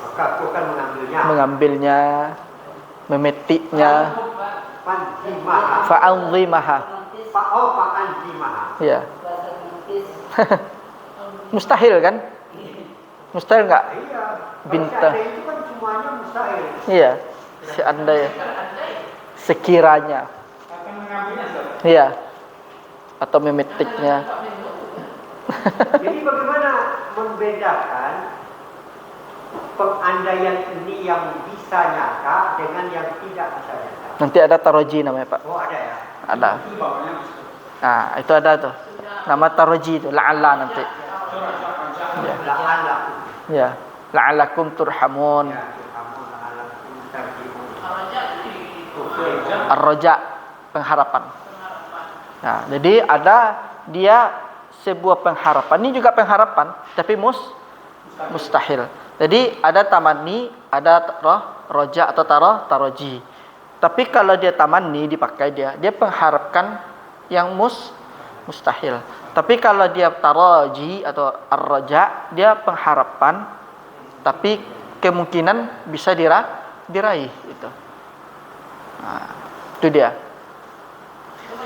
Maka aku akan mengambilnya. mengambilnya, memetiknya, Panjimaha. fa anzimaha. Panjimaha. Iya. Mustahil kan? Mustahil enggak? Iya. Bintang. Kalau itu kan semuanya mustahil. Iya. Seandainya, sekiranya. Akan mengambilnya, Ustaz. Iya. Atau memetiknya. Jadi bagaimana membedakan pengandaian ini yang bisa nyata dengan yang tidak bisa nyata? Nanti ada taroji namanya, Pak. Oh ada ya? Ada. Itu bawahnya. Nah, itu ada tuh. Nama taroji itu la'alla nanti. Ya. La'ala. Ya. La'allakum turhamun. Ya, kamu la'ala tarjimun. Raja di Ar-raja, pengharapan. Nah, jadi ada dia sebuah pengharapan. Ini juga pengharapan, tapi mustahil. Jadi ada tamanni, ada roja atau taroji. Tapi kalau dia tamanni dipakai dia pengharapkan yang mustahil. Tapi kalau dia taroji atau ar-roja, dia pengharapan, tapi kemungkinan bisa diraih itu. Nah, itu dia.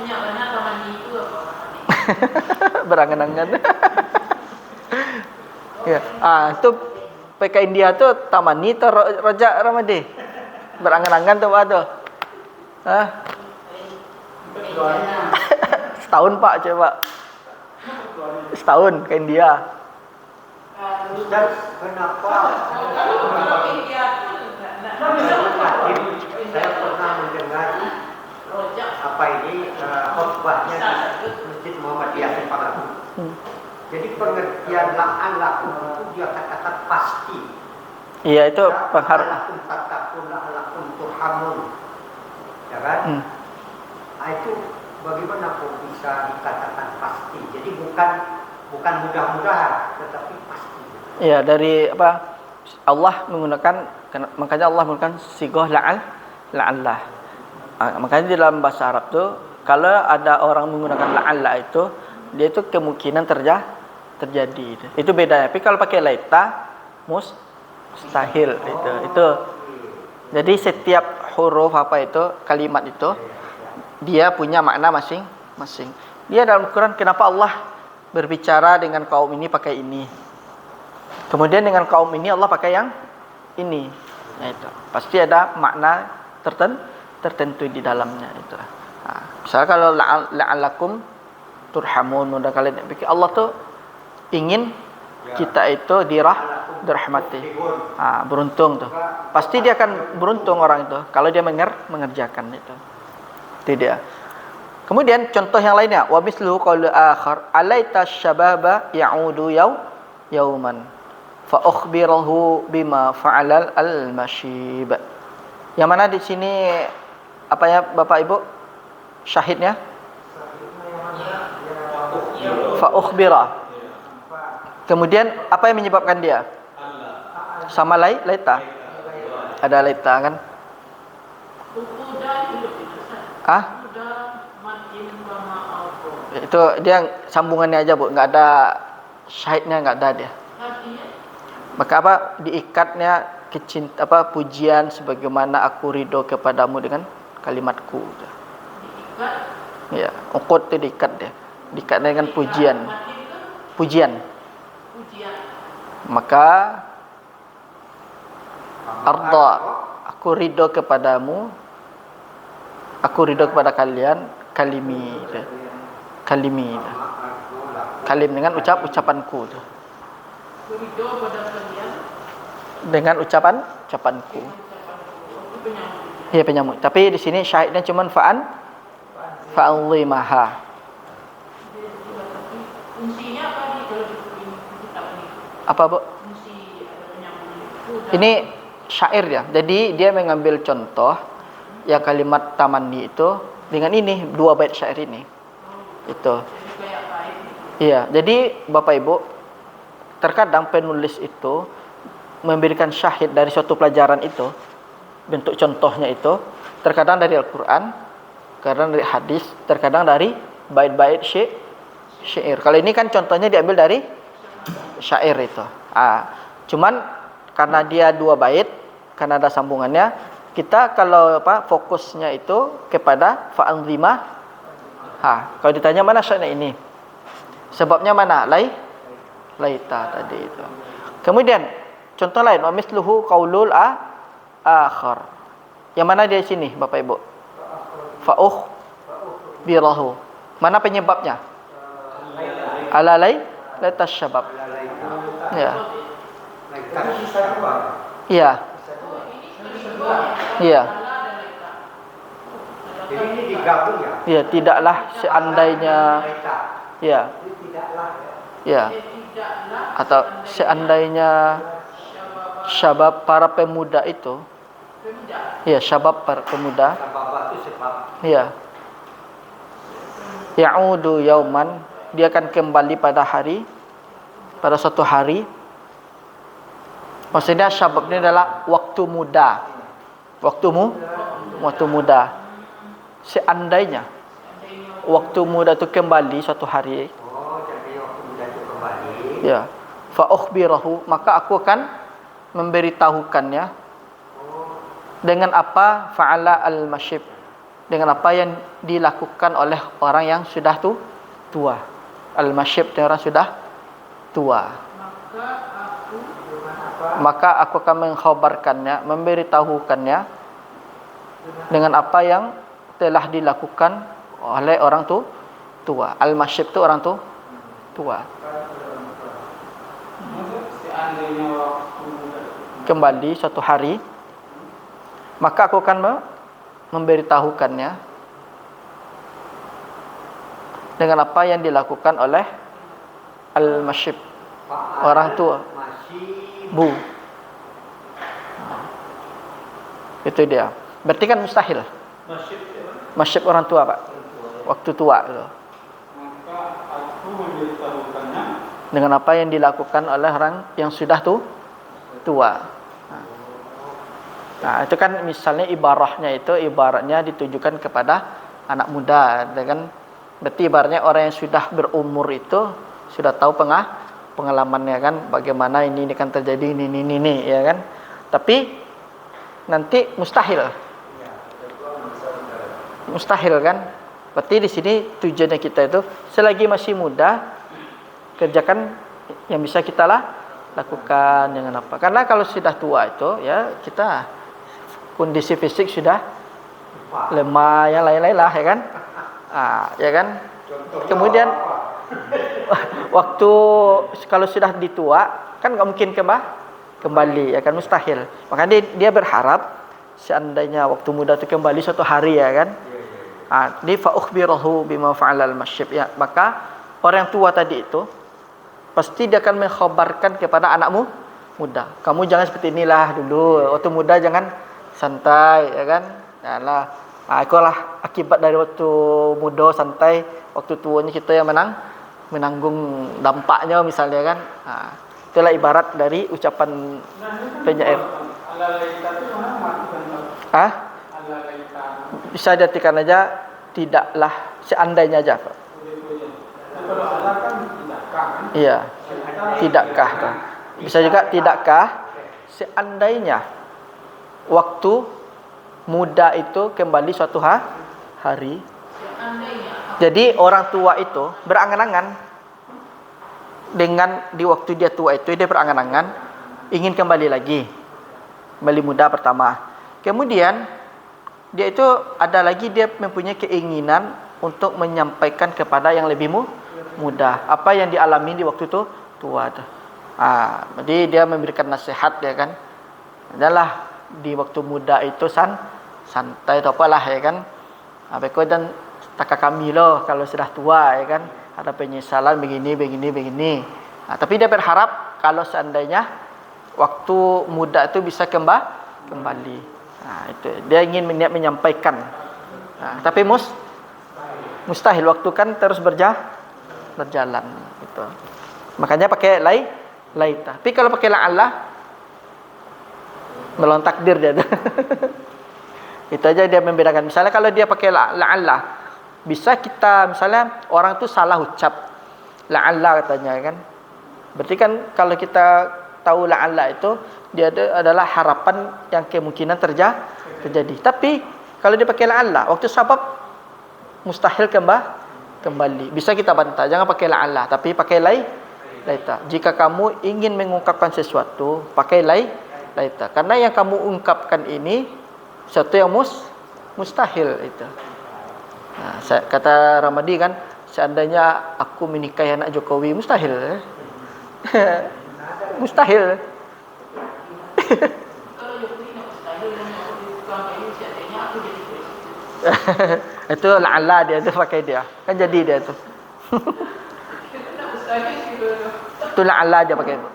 banyak taman itu apa? Berangan-angan. Ya. Itu PK India tuh tamani atau Raja Ramadi. Berangan-angan tuh Pak tuh. Hah? Setahun Pak coba. Setahun ke India. Dan kenapa? India pun Saya pernah mendengar rojak apa ini khutbahnya di Masjid Muhammadiyah Sepakat. Jadi pengertian la'an lakum itu dia katakan pasti. Iya itu pengharap. La'alakum tattaqun la'alakum turhamun. Ya kan? Nah, itu bagaimana kok bisa dikatakan pasti? Jadi bukan mudah-mudahan, tetapi pasti. Iya dari apa? Allah menggunakan, makanya Allah menggunakan sigoh la'allah. Makanya di dalam bahasa Arab tuh kalau ada orang menggunakan la'allah itu dia itu kemungkinan terjadi itu bedanya. Tapi kalau pakai laita mustahil itu. Jadi setiap huruf apa itu kalimat itu dia punya makna masing-masing. Dia dalam Al-Quran kenapa Allah berbicara dengan kaum ini pakai ini, kemudian dengan kaum ini Allah pakai yang ini. Nah, itu pasti ada makna tertentu di dalamnya itu. Misalnya kalau la'allakum turhamun, mudah kalian pikir Allah tuh ingin kita itu dirahmati. Beruntung tuh. Pasti dia akan beruntung orang itu kalau dia mengerjakan itu. Itu dia. Kemudian contoh yang lainnya, wa misluhu qaulu akhar alaita syababa ya'udu yauman fa ukhbirahu bima fa'alal al-mashib. Yang mana di sini apa ya Bapak Ibu? Syahidnya? Fa ukhbira. Kemudian apa yang menyebabkan dia? Sama laita. Ada laita kan? Itu dia sambungannya aja Bu, enggak ada syahidnya, enggak ada dia. Maka apa diikatnya pujian sebagaimana aku ridho kepadamu dengan kalimatku. diikat. Ya, ukut itu diikat dia. Diikat dengan pujian. Pujian. Maka arda, aku ridho kepadamu, aku ridho kepada kalian, kalimi itu. Kalimi itu. Kalim dengan ucapanku itu. Ridho pada kalian Dengan ucapanku. Iya penyambung. Tapi di sini syahidnya cuma fa'anzimaha. Fungsinya apa di kalau di kitab ini? Apa, Bu? Fungsi penyambung itu. Ini syair ya. Jadi dia mengambil contoh yang kalimat tamanni itu dengan ini 2 bait syair ini. Itu. Jadi kayak baik. Iya, jadi Bapak Ibu, terkadang penulis itu memberikan syahid dari suatu pelajaran itu, bentuk contohnya itu, terkadang dari Al-Quran, terkadang dari hadis, terkadang dari bait-bait syair. Kalau ini kan contohnya diambil dari syair itu. Cuman karena dia 2 bait, karena ada sambungannya, kita kalau fokusnya itu kepada fa'anzimah. Kalau ditanya mana syairnya ini? Sebabnya mana? Laita tadi itu. Kemudian contoh lain, wa misluhu qaulul akhar. Yang mana dia sini, Bapak Ibu? Birahu. Mana penyebabnya? Ala laita syabab. Ya. Iya. Iya. Jadi ini digabung ya. Iya, tidaklah seandainya. Iya. Ya. Atau seandainya syabab para pemuda itu. Ya, syabab para pemuda. Sabab itu sebab. Ya. Ya'udu yauman, dia akan kembali pada suatu hari. Maksudnya syabab ini adalah waktu muda. Waktu muda. Seandainya waktu muda itu kembali suatu hari. Jadi waktu muda itu kembali. Ya. Fa ukhbirahu, maka aku akan memberitahukannya dengan apa fa'ala al-masyib, dengan apa yang dilakukan oleh orang yang sudah tua. Al-masyib itu orang sudah tua. Maka aku akan mengkhabarkannya, memberitahukannya dengan apa yang telah dilakukan oleh orang tua. Al-masyib itu orang tua. Kembali suatu hari, maka aku akan memberitahukannya dengan apa yang dilakukan oleh al-masyib, orang tua. Bu. Itu dia. Berarti kan mustahil. Masyib orang tua, Pak. Waktu tua itu. Maka aku memberitahukannya dengan apa yang dilakukan oleh orang yang sudah tua. Nah, itu kan misalnya ibaratnya ditujukan kepada anak muda, dengan berarti ibaratnya orang yang sudah berumur itu sudah tahu pengalamannya kan, bagaimana ini kan terjadi ini ya kan. Tapi nanti mustahil kan. Berarti di sini tujuannya kita itu selagi masih muda kerjakan yang bisa kita lakukan dengan apa. Karena kalau sudah tua itu ya kita kondisi fisik sudah lemah, yang lain-lain lah ya kan. Ya kan. Kemudian waktu kalau sudah ditua kan nggak mungkin kembali ya kan, mustahil. Makanya dia berharap seandainya waktu muda itu kembali suatu hari ya kan. Di fa ukhbirahu bima fa'ala al-masyib ya, maka orang tua tadi itu pasti dia akan mengkhabarkan kepada anakmu muda. Kamu jangan seperti inilah dulu. Waktu muda jangan santai ya kan. Yalah. Itulah akibat dari waktu muda santai, waktu tuanya kita yang menanggung dampaknya misalnya kan. Itulah ibarat dari ucapan penyair. Bisa diartikan aja tidaklah, seandainya aja, Pak. Iya. Tidakkah kan? Bisa juga tidakkah seandainya waktu muda itu kembali suatu hari. Jadi orang tua itu berangan-angan dengan di waktu dia tua itu dia berangan-angan ingin kembali lagi, kembali muda pertama. Kemudian dia itu ada lagi dia mempunyai keinginan untuk menyampaikan kepada yang lebih muda apa yang dialami di waktu itu tua. Jadi dia memberikan nasihat ya kan. Adalah di waktu muda itu santai atau apalah ya kan. Apa kau dan taka kami loh kalau sudah tua ya kan. Ada penyesalan begini. Tapi dia berharap kalau seandainya waktu muda itu bisa kembali. Itu dia ingin menyampaikan. Tapi mustahil, waktu kan terus berjalan gitu. Makanya pakai laita. Tapi kalau pakai la'alla melawan takdir dia. Itu aja dia membedakan. Misalnya kalau dia pakai la'alla, bisa kita misalnya orang tu salah ucap la'alla katanya kan. Berarti kan kalau kita tahu la'alla itu dia adalah harapan yang kemungkinan terjadi. Tapi kalau dia pakai la'alla, waktu sabab mustahil kembali. Bisa kita bantah, jangan pakai la'alla, tapi pakai laita. Jika kamu ingin mengungkapkan sesuatu, pakai laita. Karena yang kamu ungkapkan ini sesuatu yang mustahil itu. Kata Ramadi kan, seandainya aku menikahi anak Jokowi, mustahil. Mustahil. Kalau Jokowi nak mustahil dan Jokowi bukan kayu, seandainya aku jadi presiden. Itu la'alla dia tu pakai dia. Kan jadi dia tu. Kita nak mustahil gitu. Itu la'alla dia pakai itu.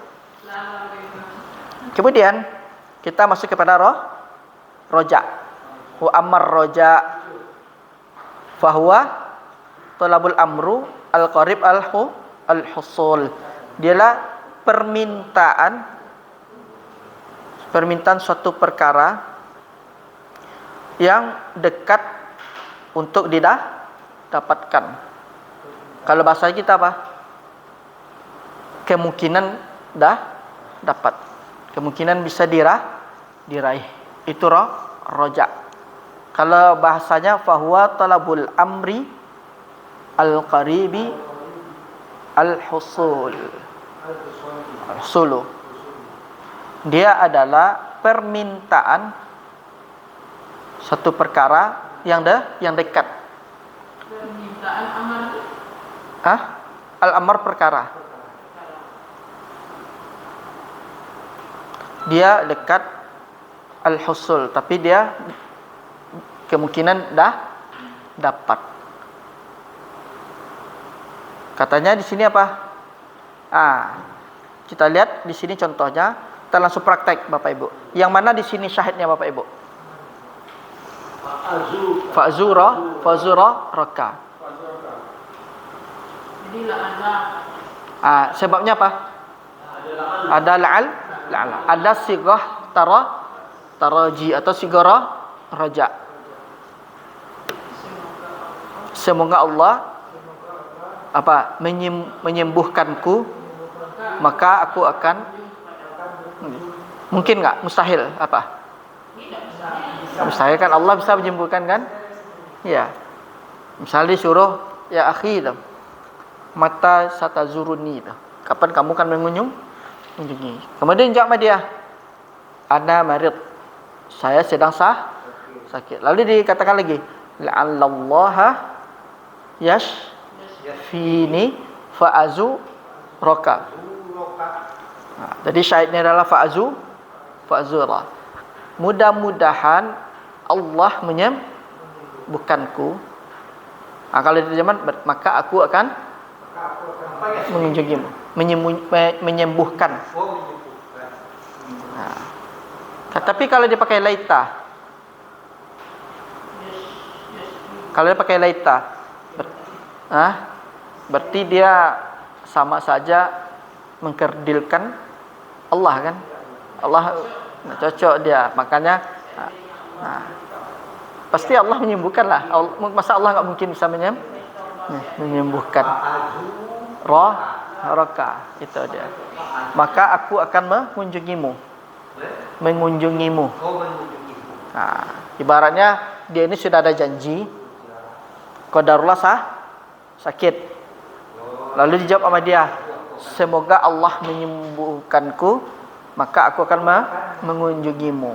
Kemudian kita masuk kepada roja. Wa amar roja fahuwa talabul amru al-qarib al-husul. Dialah permintaan suatu perkara yang dekat untuk didapatkan. Kalau bahasa kita apa? Kemungkinan dapat. Kemungkinan bisa diraih. Itu roja. Kalau bahasanya fahuwa talabul amri al-qaribi al-husul. Al-husulu. Dia adalah permintaan satu perkara yang dekat. Permintaan amar. Al-amar perkara. Dia dekat al-husul, tapi dia kemungkinan dapat. Katanya di sini apa? Kita lihat di sini contohnya, kita langsung praktek Bapak Ibu. Yang mana di sini syahidnya Bapak Ibu? Fa'zura raka. Jadi la'alla. Sebabnya apa? Ada la'al, ada sigah taraji atau sigara raja. Semoga Allah menyembuhkanku, maka aku akan. Mungkin enggak? Mustahil apa? Mustahil kan, Allah bisa menyembuhkan kan? Ya. Misalnya disuruh, ya akhi, mata satazuruni, kapan kamu kan mengunjungi? Kemudian jawab dia, ana marid, saya sedang sakit. Lalu dikatakan lagi, la'allallaha yashfini fa'azu roka. Jadi syahidnya adalah fa'azura. Mudah-mudahan Allah menyembuhkanku. Kalau diterjemahkan, maka aku akan mengunjungimu, menyembuhkan. Tapi kalau dia pakai laita, berarti dia sama saja mengkerdilkan Allah kan? Allah cocok dia, makanya pasti Allah menyembuhkan lah. Masa Allah nggak mungkin bisa menyembuhkan? Roka itu dia. Maka aku akan mengunjungimu. Ibaratnya dia ini sudah ada janji, qadarullah sakit. Lalu dijawab sama dia, semoga Allah menyembuhkanku, maka aku akan mengunjungimu.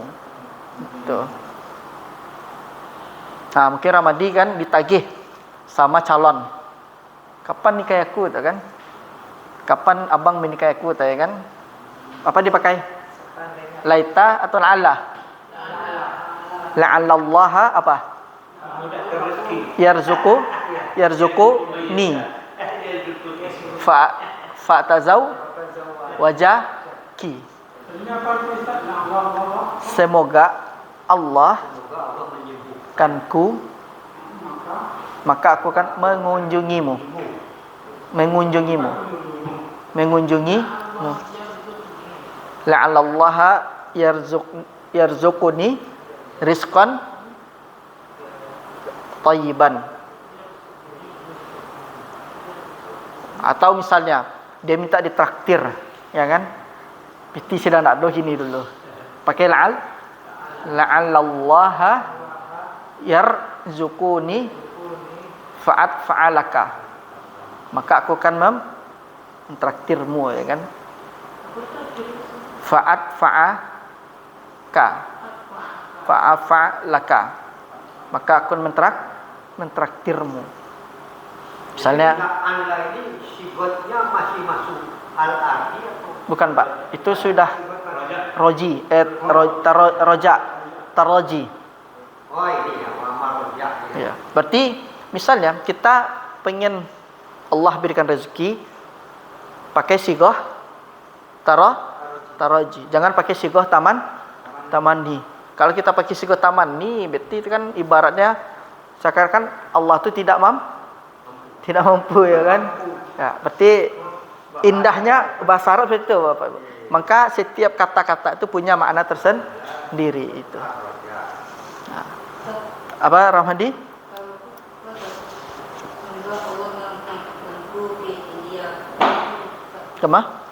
Gitu. Mungkin Ramadi kan ditagih sama calon. Kapan nikah aku, tak kan? Kapan abang menikahi aku, tak kan? Apa dipakai? Laita atau la'alla? La'allallaha apa? Mudah rezeki. Yarzuku ni. Fa'tazau wajaki. Semoga Allah kanku, maka aku akan mengunjungimu. La'allallaha yarzuquni rizqan thayyiban. Atau misalnya dia minta ditraktir, ya kan? Piti sedang nak doh ini dulu. Pakai la'allallaha yarzuquni fa'alaka. Maka aku akan mentraktirmu, ya kan? Fa'alaka. Maka aku mentraktirmu. Misalnya Anda ini sifatnya masih masuk al-arti atau bukan Pak, itu sudah roji, taroji. oh ini ya amal rojak Ya, berarti misalnya kita pengen Allah berikan rezeki pakai sigoh taroji. Jangan pakai sigoh tamanni. Kalau kita pakai sigoh tamanni, berarti itu kan ibaratnya seakan-akan Allah itu tidak mampu, ya kan? Ya, berarti indahnya bahasa Arab itu Bapak Ibu. Maka setiap kata-kata itu punya makna tersendiri itu. Nah, apa Rahmadi? Kemah?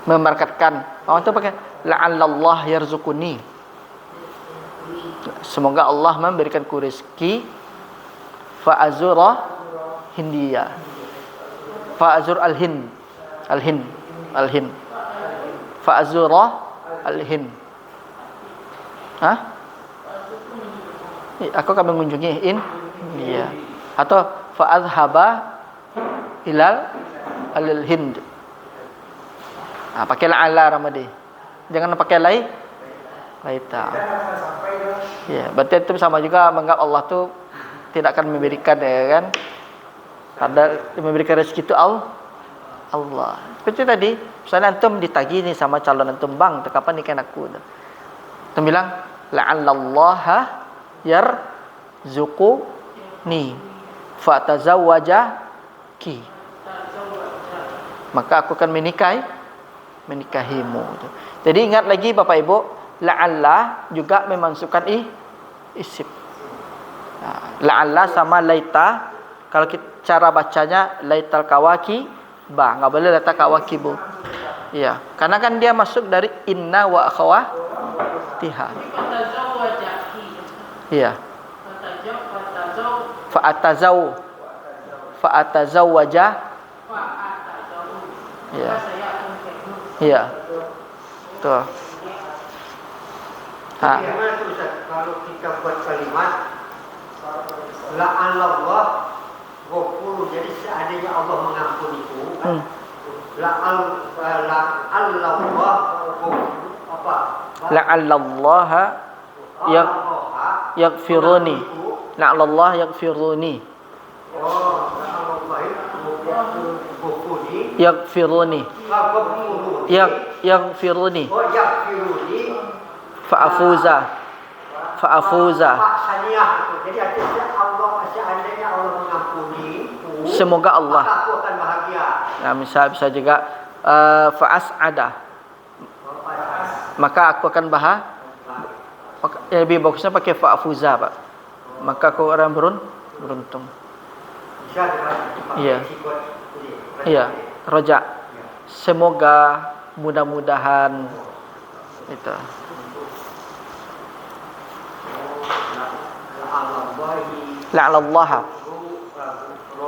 Memberkatkan. Oh, itu pakai la'allallah yarzuquni. Semoga Allah memberikanku rezeki. Fa'azura Hindia. Fa'azur al-Hind. Fa'azura al-Hind. Hah? Aku akan mengunjungi India. Atau fa'adhaba ilal al-Hind. Pakai la'ala Ramadi. Jangan pakai laita. Ya, berarti itu sama juga menganggap Allah tu tidak akan memberikan, ya kan? Ada memberikan rezeki itu Allah. Seperti tadi, misalnya antum ditagih ni sama calon antum, bang, kapan nikahin aku? Antum bilang la'allallaha yarzuquni fatazawwajaki. Maka aku akan menikahimu. Jadi ingat lagi Bapak Ibu, la'alla juga memasukkan isim. La'alla sama laita, kalau kita cara bacanya laital kawaki ba, enggak boleh laita kawaki bu. Iya, karena kan dia masuk dari inna wa akhawatiha. Iya. Fa'atazawwaja. Iya. Iya. Tuh. Bagaimana tuh Ustaz kalau kita buat kalimat la'allallah ghafur, jadi seandainya Allah mengampuni itu kan? La'allallah ghafur apa? La'allallaha yaghfiruni. La'allallah yaghfiruni. Oh, la'allallah ghafuruni. Yaghfiruni. Yaghfiruni. Oh, yaghfiruni. Fa'afuza. Pak Saniyah itu. Jadi artinya Allah, seandainya Allah mengampuni, semoga Allah. maka aku akan bahagia. Nah, bisa juga fa'as'ada. Maka aku akan lebih bagusnya pakai fa'afuza, Pak. Maka aku orang beruntung. Bisa dipakai Iya. sifat ini. Iya, roja. Semoga, mudah-mudahan itu. La'allallaha.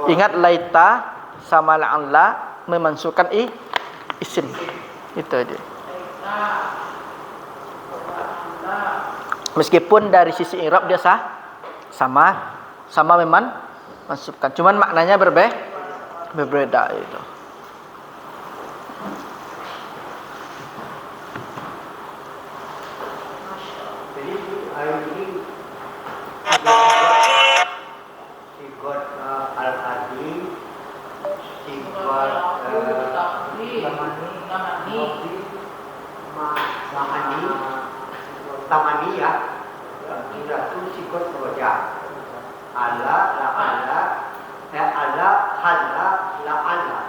Ingat laita sama la'alla memasukkan isim. Itu dia. Meskipun dari sisi i'rab dia sama memang masukkan. Cuman maknanya berbeda itu. ini sigot al-hadi, sigot mahani, tamani ya. Tidak tu sigot roja. Allah, la Allah, Allah, halla, la Allah.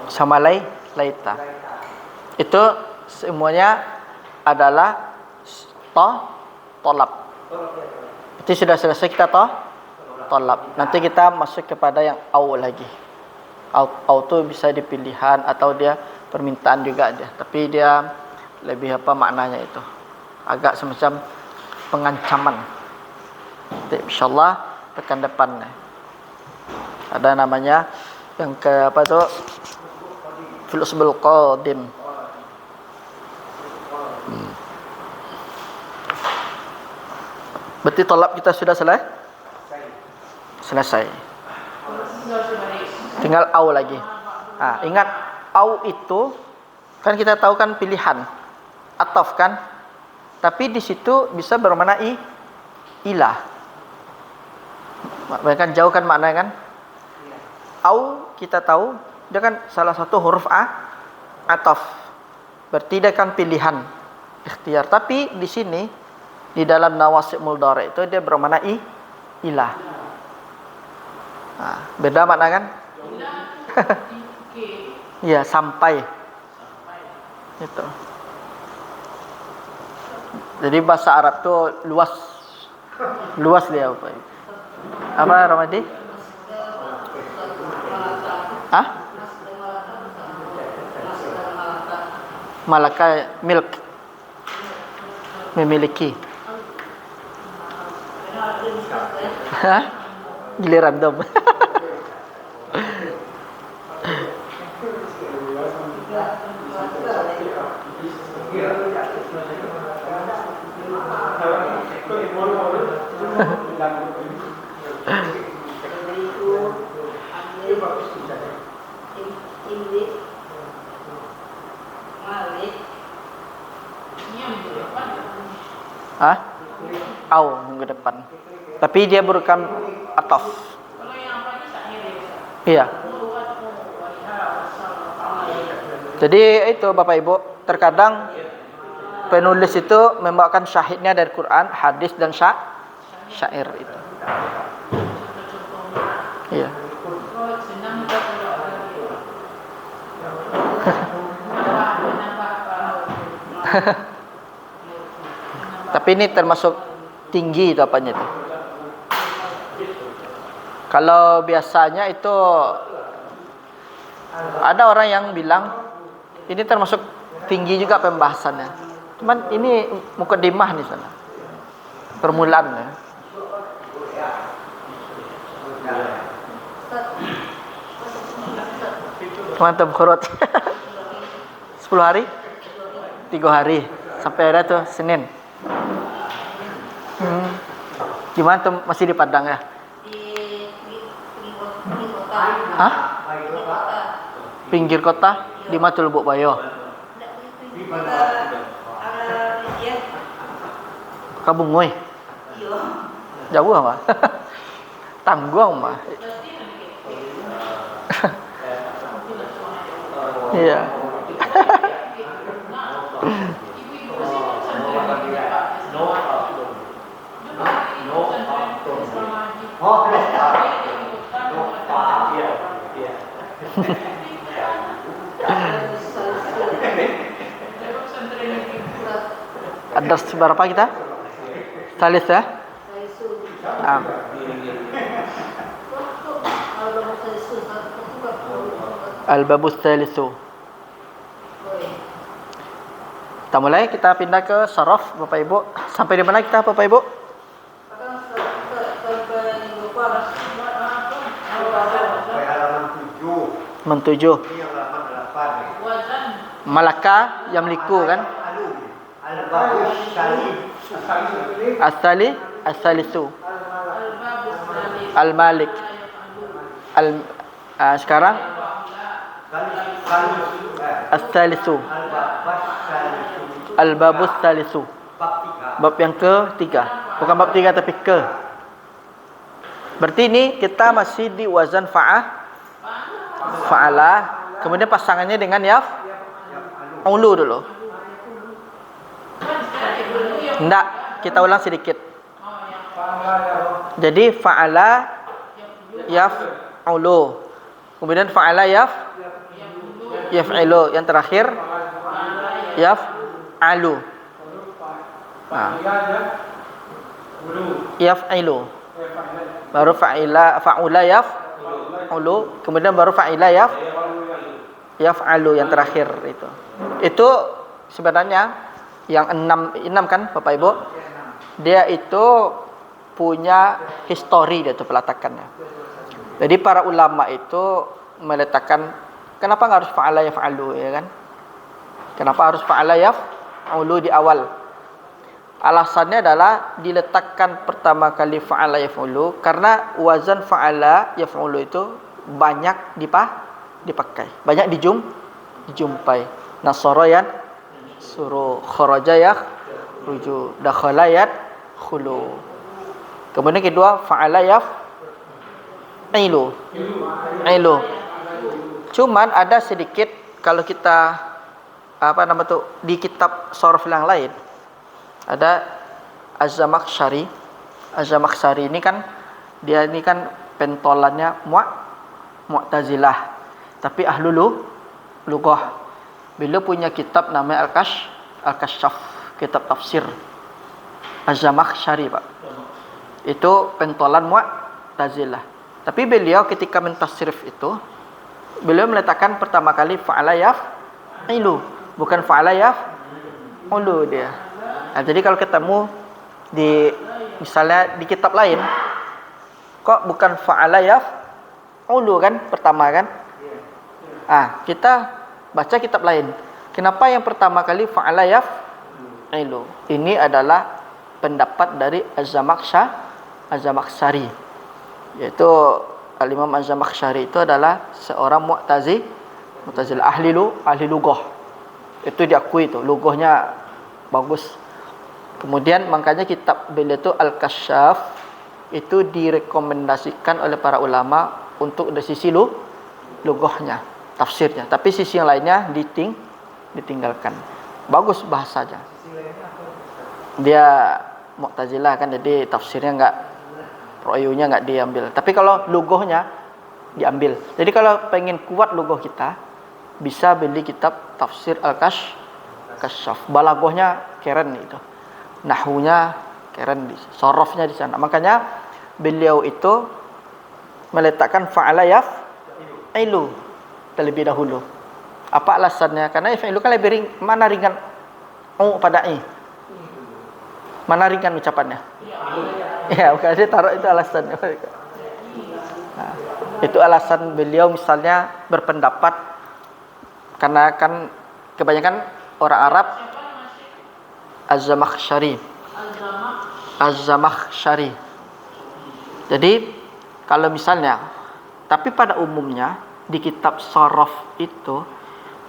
Sama laita. Itu semuanya adalah tolab. Itu sudah selesai kita tolab. Nanti kita masuk kepada yang au lagi. Au itu bisa dipilihan atau dia permintaan juga dia. Tapi dia lebih apa maknanya itu? Agak semacam pengancaman. Jadi, insyaallah pekan depan ada namanya yang ke apa tu? Fil usbul qadim. Berarti tolab kita sudah selesai. Tinggal au lagi. Ingat au itu kan kita tahu kan pilihan ataf kan, tapi di situ bisa bermakna ilah. Bahkan jauh kan maknanya kan. Au kita tahu dia kan salah satu huruf ataf. Berarti dia kan pilihan ikhtiar. Tapi di sini di dalam nawasib muldhari itu dia bermakna ilah. Beda makna kan? Iya, sampai. Itu. Jadi bahasa Arab tuh luas dia apa? Apa Ramadi? Malaka milk, memiliki. Giliran dom. Au minggu depan. Tapi dia bukan ataf. Kalau yang apa ini syair ya? Iya. Jadi itu Bapak Ibu, terkadang penulis itu membawakan syahidnya dari Quran, hadis dan syair itu. Iya. Tapi ini termasuk tinggi itu apanya itu. Kalau biasanya itu ada orang yang bilang ini termasuk tinggi juga pembahasannya. Cuman ini mukaddimah di sana. Permulaannya. Mantap khurut. 10 hari? 3 hari. Sampai ada tuh Senin. Gimana tuh masih di Padang ya? Hah? Pinggir kota di Matul Lubuk Bayo. Kabungoy. Jauh apa? Tangguang mah. Iya. Ada berapa kita? Salis ya? Al-babus salisu. Kita mulai, kita pindah ke saraf Bapak Ibu. Sampai di mana kita Bapak Ibu? Mentujuh. Malaka yamliku kan? As-salisu. Al-malik. Sekarang as-salisu. Al-babus salisu. Bab yang ketiga. Bukan bab 3 tapi ke. Berarti ini kita masih di wazan fa'ala. Kemudian pasangannya dengan ulu dulu. Enggak, kita ulang sedikit. Jadi fa'ala yaf'ulu. Kemudian fa'ala yaf'ilu. Yang terakhir yaf'alu. Nah. Yaf'ilu. Baru fa'ula yaf'ulu. Kemudian baru fa'ila yaf'alu yang terakhir itu. Itu sebenarnya yang 6 kan Bapak Ibu? Dia itu punya histori dia itu peletakannya. Jadi para ulama itu meletakkan kenapa enggak harus fa'ala yaf'alu ya kan? Kenapa harus fa'ala yaf'ulu di awal? Alasannya adalah diletakkan pertama kali fa'ala yaf'ulu karena wazan fa'ala yaf'ulu itu banyak dipakai, banyak dijumpai. Nasara suruh, kharaja ruju, dakhala khulu. Kemudian kedua fa'ala yaf'ilu. Cuman ada sedikit kalau kita di kitab sharaf yang lain ada Az-Zamakhsyari. Az-Zamakhsyari ini kan dia ini kan pentolannya Mu'tazilah, tapi ahlul lughah. Beliau punya kitab namanya Al-Kasyaf, kitab tafsir. Az-Zamakhsyari, Pak. Itu pentolan Mu'tazilah. Tapi beliau ketika mentasrif itu beliau meletakkan pertama kali fa'ala yaf'ilu, bukan fa'ala yaf'ulu dia. Nah, jadi kalau ketemu di misalnya di kitab lain kok bukan fa'ala yaf'ulu kan pertama kan? Kita baca kitab lain. Kenapa yang pertama kali fa'ala yaf'ilu? Ini adalah pendapat dari Az-Zamakhsyari. Yaitu Al-Imam Az-Zamakhsyari itu adalah seorang Mu'tazilah ahli lughah. Itu diakui itu, lughahnya bagus. Kemudian makanya kitab beliau itu Al-Kasyaf itu direkomendasikan oleh para ulama untuk dari sisi lughahnya, tafsirnya. Tapi sisi yang lainnya ditinggalkan. Bagus bahasanya. Dia Mu'tazilah kan, jadi tafsirnya enggak, ra'yunya enggak diambil. Tapi kalau lughahnya diambil. Jadi kalau pengen kuat lughah kita, bisa beli kitab tafsir Al-Kasyaf. Balaghahnya keren itu. Nahwunya keren, sharafnya di sana. Makanya beliau itu meletakkan fa'ala yaf'ilu terlebih dahulu. Apa alasannya? Karena yaf'ilu kan lebih mana ringan pada i. Mana ringan ucapannya? Ya, bukan saya taruh itu alasannya. Nah, itu alasan beliau misalnya berpendapat karena kan kebanyakan orang Arab Az-Zamakhsyari. Jadi kalau misalnya, tapi pada umumnya di kitab sharaf itu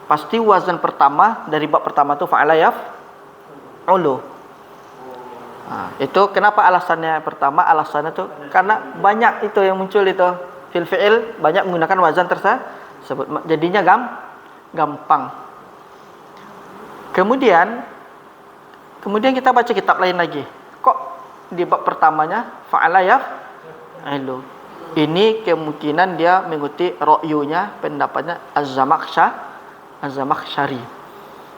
pasti wazan pertama dari bab pertama itu fa'ala yaf'ulu. Itu kenapa alasannya pertama? Alasannya itu karena banyak itu yang muncul itu fil fi'il banyak menggunakan wazan tersebut. Jadinya gampang. Kemudian kita baca kitab lain lagi. Kok di bab pertamanya fa'ala yaf'ilu? Ini kemungkinan dia mengikuti ra'yunya, pendapatnya Az-Zamakhsyari.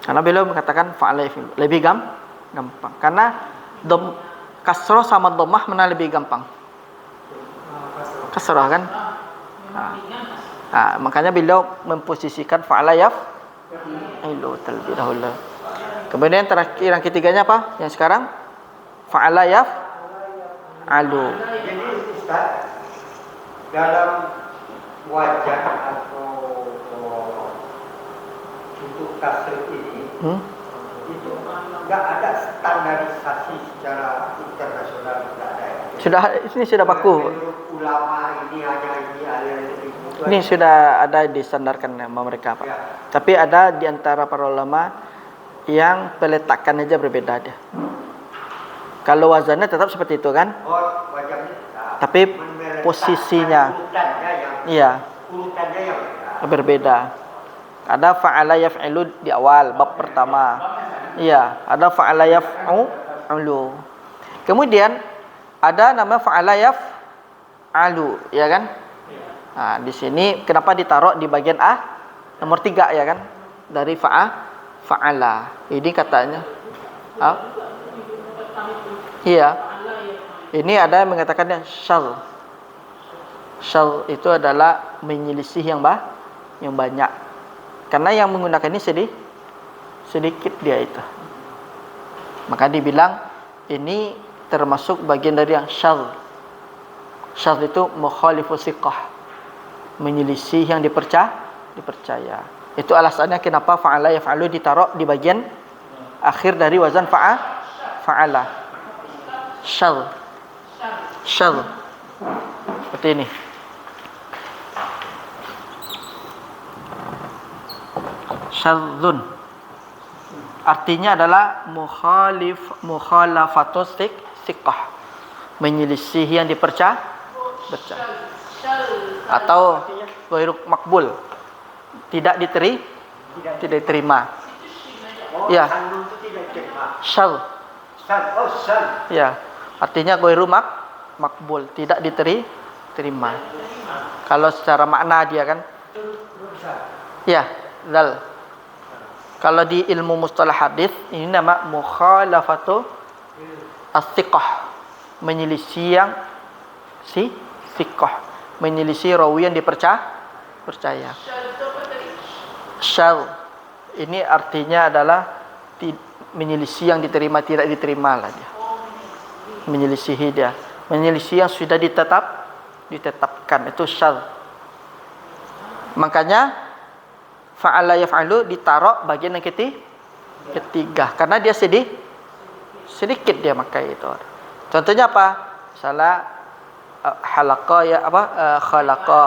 Karena beliau mengatakan fa'ala yaf'ilu lebih gampang. Karena kasrah sama dhammah mana lebih gampang? Kasrah kan? Makanya beliau memposisikan fa'ala yaf'ilu terlebih dahulu. Kemudian terakhir yang ketiganya apa? Yang sekarang fa'ala yaf'alu. Jadi Ustaz, dalam wajah atau untuk tasrif ini itu enggak ada standarisasi secara internasional, enggak ada. Ini sudah baku. Menurut ulama ini hanya ini aliran itu. Ini sudah ada disandarkan sama mereka, Pak. Ya. Tapi ada di antara para ulama yang peletakan aja berbeda dia. Kalau wazannya tetap seperti itu kan? Oh, wajahnya tetap. Tapi Meletakkan posisinya, urutannya yang iya, urutannya yang beda. berbeda. Ada fa'ala yaf'ilu di awal bab pertama. Iya, ada fa'ala yaf'ulu. Kemudian ada nama fa'ala yaf'alu, ya kan? Nah, di sini kenapa ditaruh di bagian A? Nomor 3 ya kan? Dari fa'ala. Ini katanya. Iya. Ini ada yang mengatakannya syal. Syal itu adalah menyelisih yang banyak. Karena yang menggunakan ini sedikit dia itu. Maka dibilang ini termasuk bagian dari yang syal. Syal itu mukhalifu siqah. Menyelisih yang dipercaya. Itu alasannya kenapa fa'ala yaf'alu ditaruh di bagian akhir dari wazan fa'ala. Syal. Seperti ini. Syadzun. Artinya adalah mukhalafatus siqah. Menyelisih yang dipercaya. Atau ghairu makbul. Tidak diterima. Ya. Syal. Oh, syal. Ya. Artinya ghairu makbul, tidak diterima. Kalau secara makna dia kan. Ya, zal. Kalau di ilmu mustalah hadis ini nama mukhalafatu as-siqah. Menyelisih yang siqah. Menyelisih rawi yang dipercaya. Syal. Ini artinya adalah menyelisih yang diterima tidak diterima lah dia. Menyelisihi dia. Menyelisih yang sudah ditetapkan itu syal. Makanya fa'ala yaf'alu ditaruh bagian yang ketiga karena dia sedikit dia makai itu. Contohnya apa? Misalnya halaqa ya apa? Khalaqa,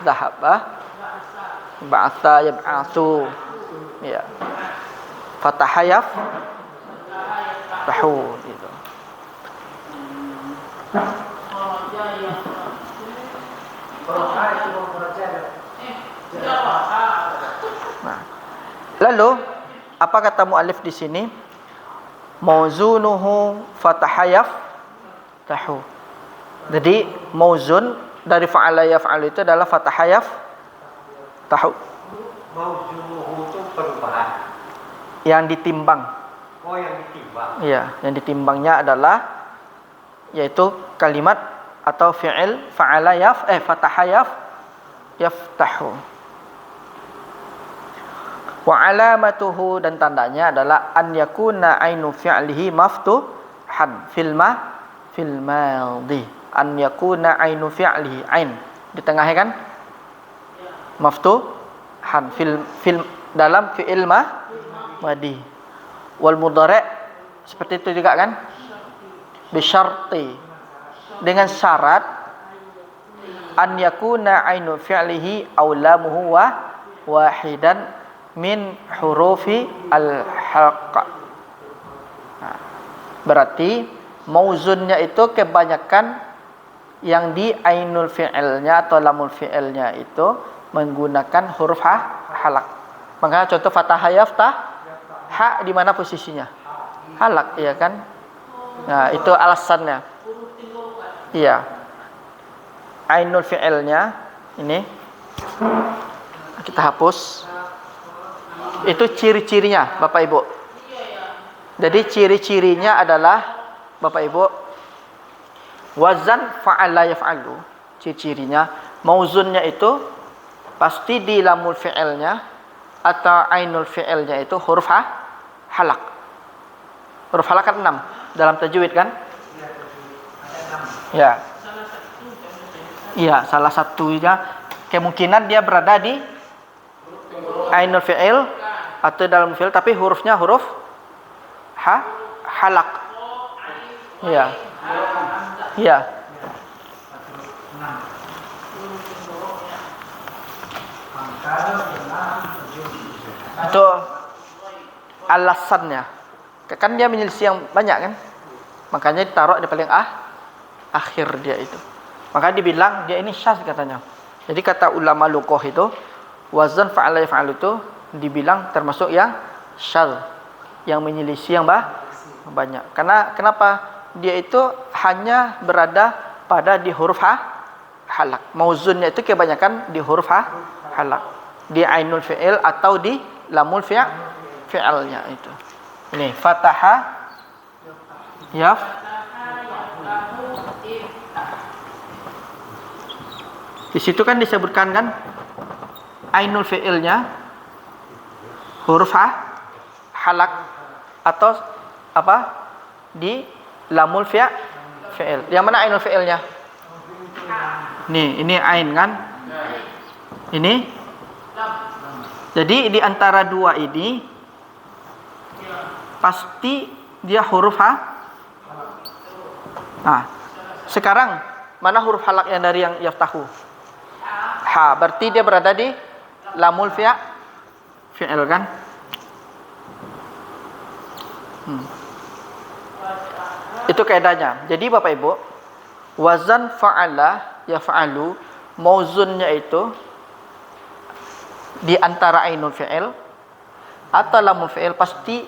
dhahaba, ba'atha yab'atsu. Ya. Fataha yaftahu gitu. Nah, lalu apa kata muallif di sini? Mauzunuhu fatahayaf tahu. Jadi mauzun dari fa'ala yaf'alu itu adalah fatahayaf tahu. Mauzunuhu itu perubahan. Yang ditimbang. Oh, yang ditimbang. Iya, yang ditimbangnya adalah yaitu kalimat atau fi'il fa'ala fatahayaf yaftahu. Wa alamatuhu dan tandanya adalah an yakuna ainu fi'lihi maftuhan fil madhi. An yakuna ainu fi'lihi ain di tengahnya kan? Maftuhan fil dalam fi'il madhi. Wal mudhari' seperti itu juga kan? Bisyarti dengan syarat an yakuna ainu fi'lihi aw lamuhu wahidan min hurufi al-halqa. Nah, berarti mauzunnya itu kebanyakan yang di ainul fi'ilnya atau lamul fi'ilnya itu menggunakan huruf halak. Makanya contoh fathah yaftah, ha di mana posisinya? Halak, iya kan? Nah, itu alasannya. Iya. Ainul fi'ilnya ini kita hapus. Itu ciri-cirinya Bapak Ibu. Jadi ciri-cirinya adalah Bapak Ibu wazan fa'ala yaf'alu. Ciri-cirinya mauzunnya itu pasti di lamul fi'ilnya atau ainul fi'ilnya itu huruf halak. Huruf halak kan 6 dalam tajwid kan? Ya. Iya, salah satunya kemungkinan dia berada di ainul fi'il atau dalam fi'il tapi hurufnya huruf halak. Iya. Iya. Itu alasannya. Kan dia menyelisih yang banyak kan? Makanya ditaruh di paling akhir dia itu. Maka dibilang dia ini syadz katanya. Jadi kata ulama luqah itu wazan fa'ala yaf'alu itu dibilang termasuk yang syadz, yang menyelisih yang banyak. Karena kenapa? Dia itu hanya berada pada di huruf halak. Mauzunnya itu kebanyakan di huruf halak. Di ainul fi'il atau di lamul fi'alnya itu. Ini fataha di situ kan disebutkan kan ainul fi'ilnya huruf halak atau apa? Di lamul fi'il. Yang mana ainul fi'ilnya? Nih, ini ain kan? Ini. Jadi di antara dua ini pasti dia huruf Nah, sekarang mana huruf halaknya dari yang yaftahu? Ha, berarti dia berada di lamul fi'il kan? Itu kaidahnya. Jadi Bapak Ibu, wazan fa'ala yaf'alu, mauzunnya itu di antara ainul fi'il atau lamul fi'il pasti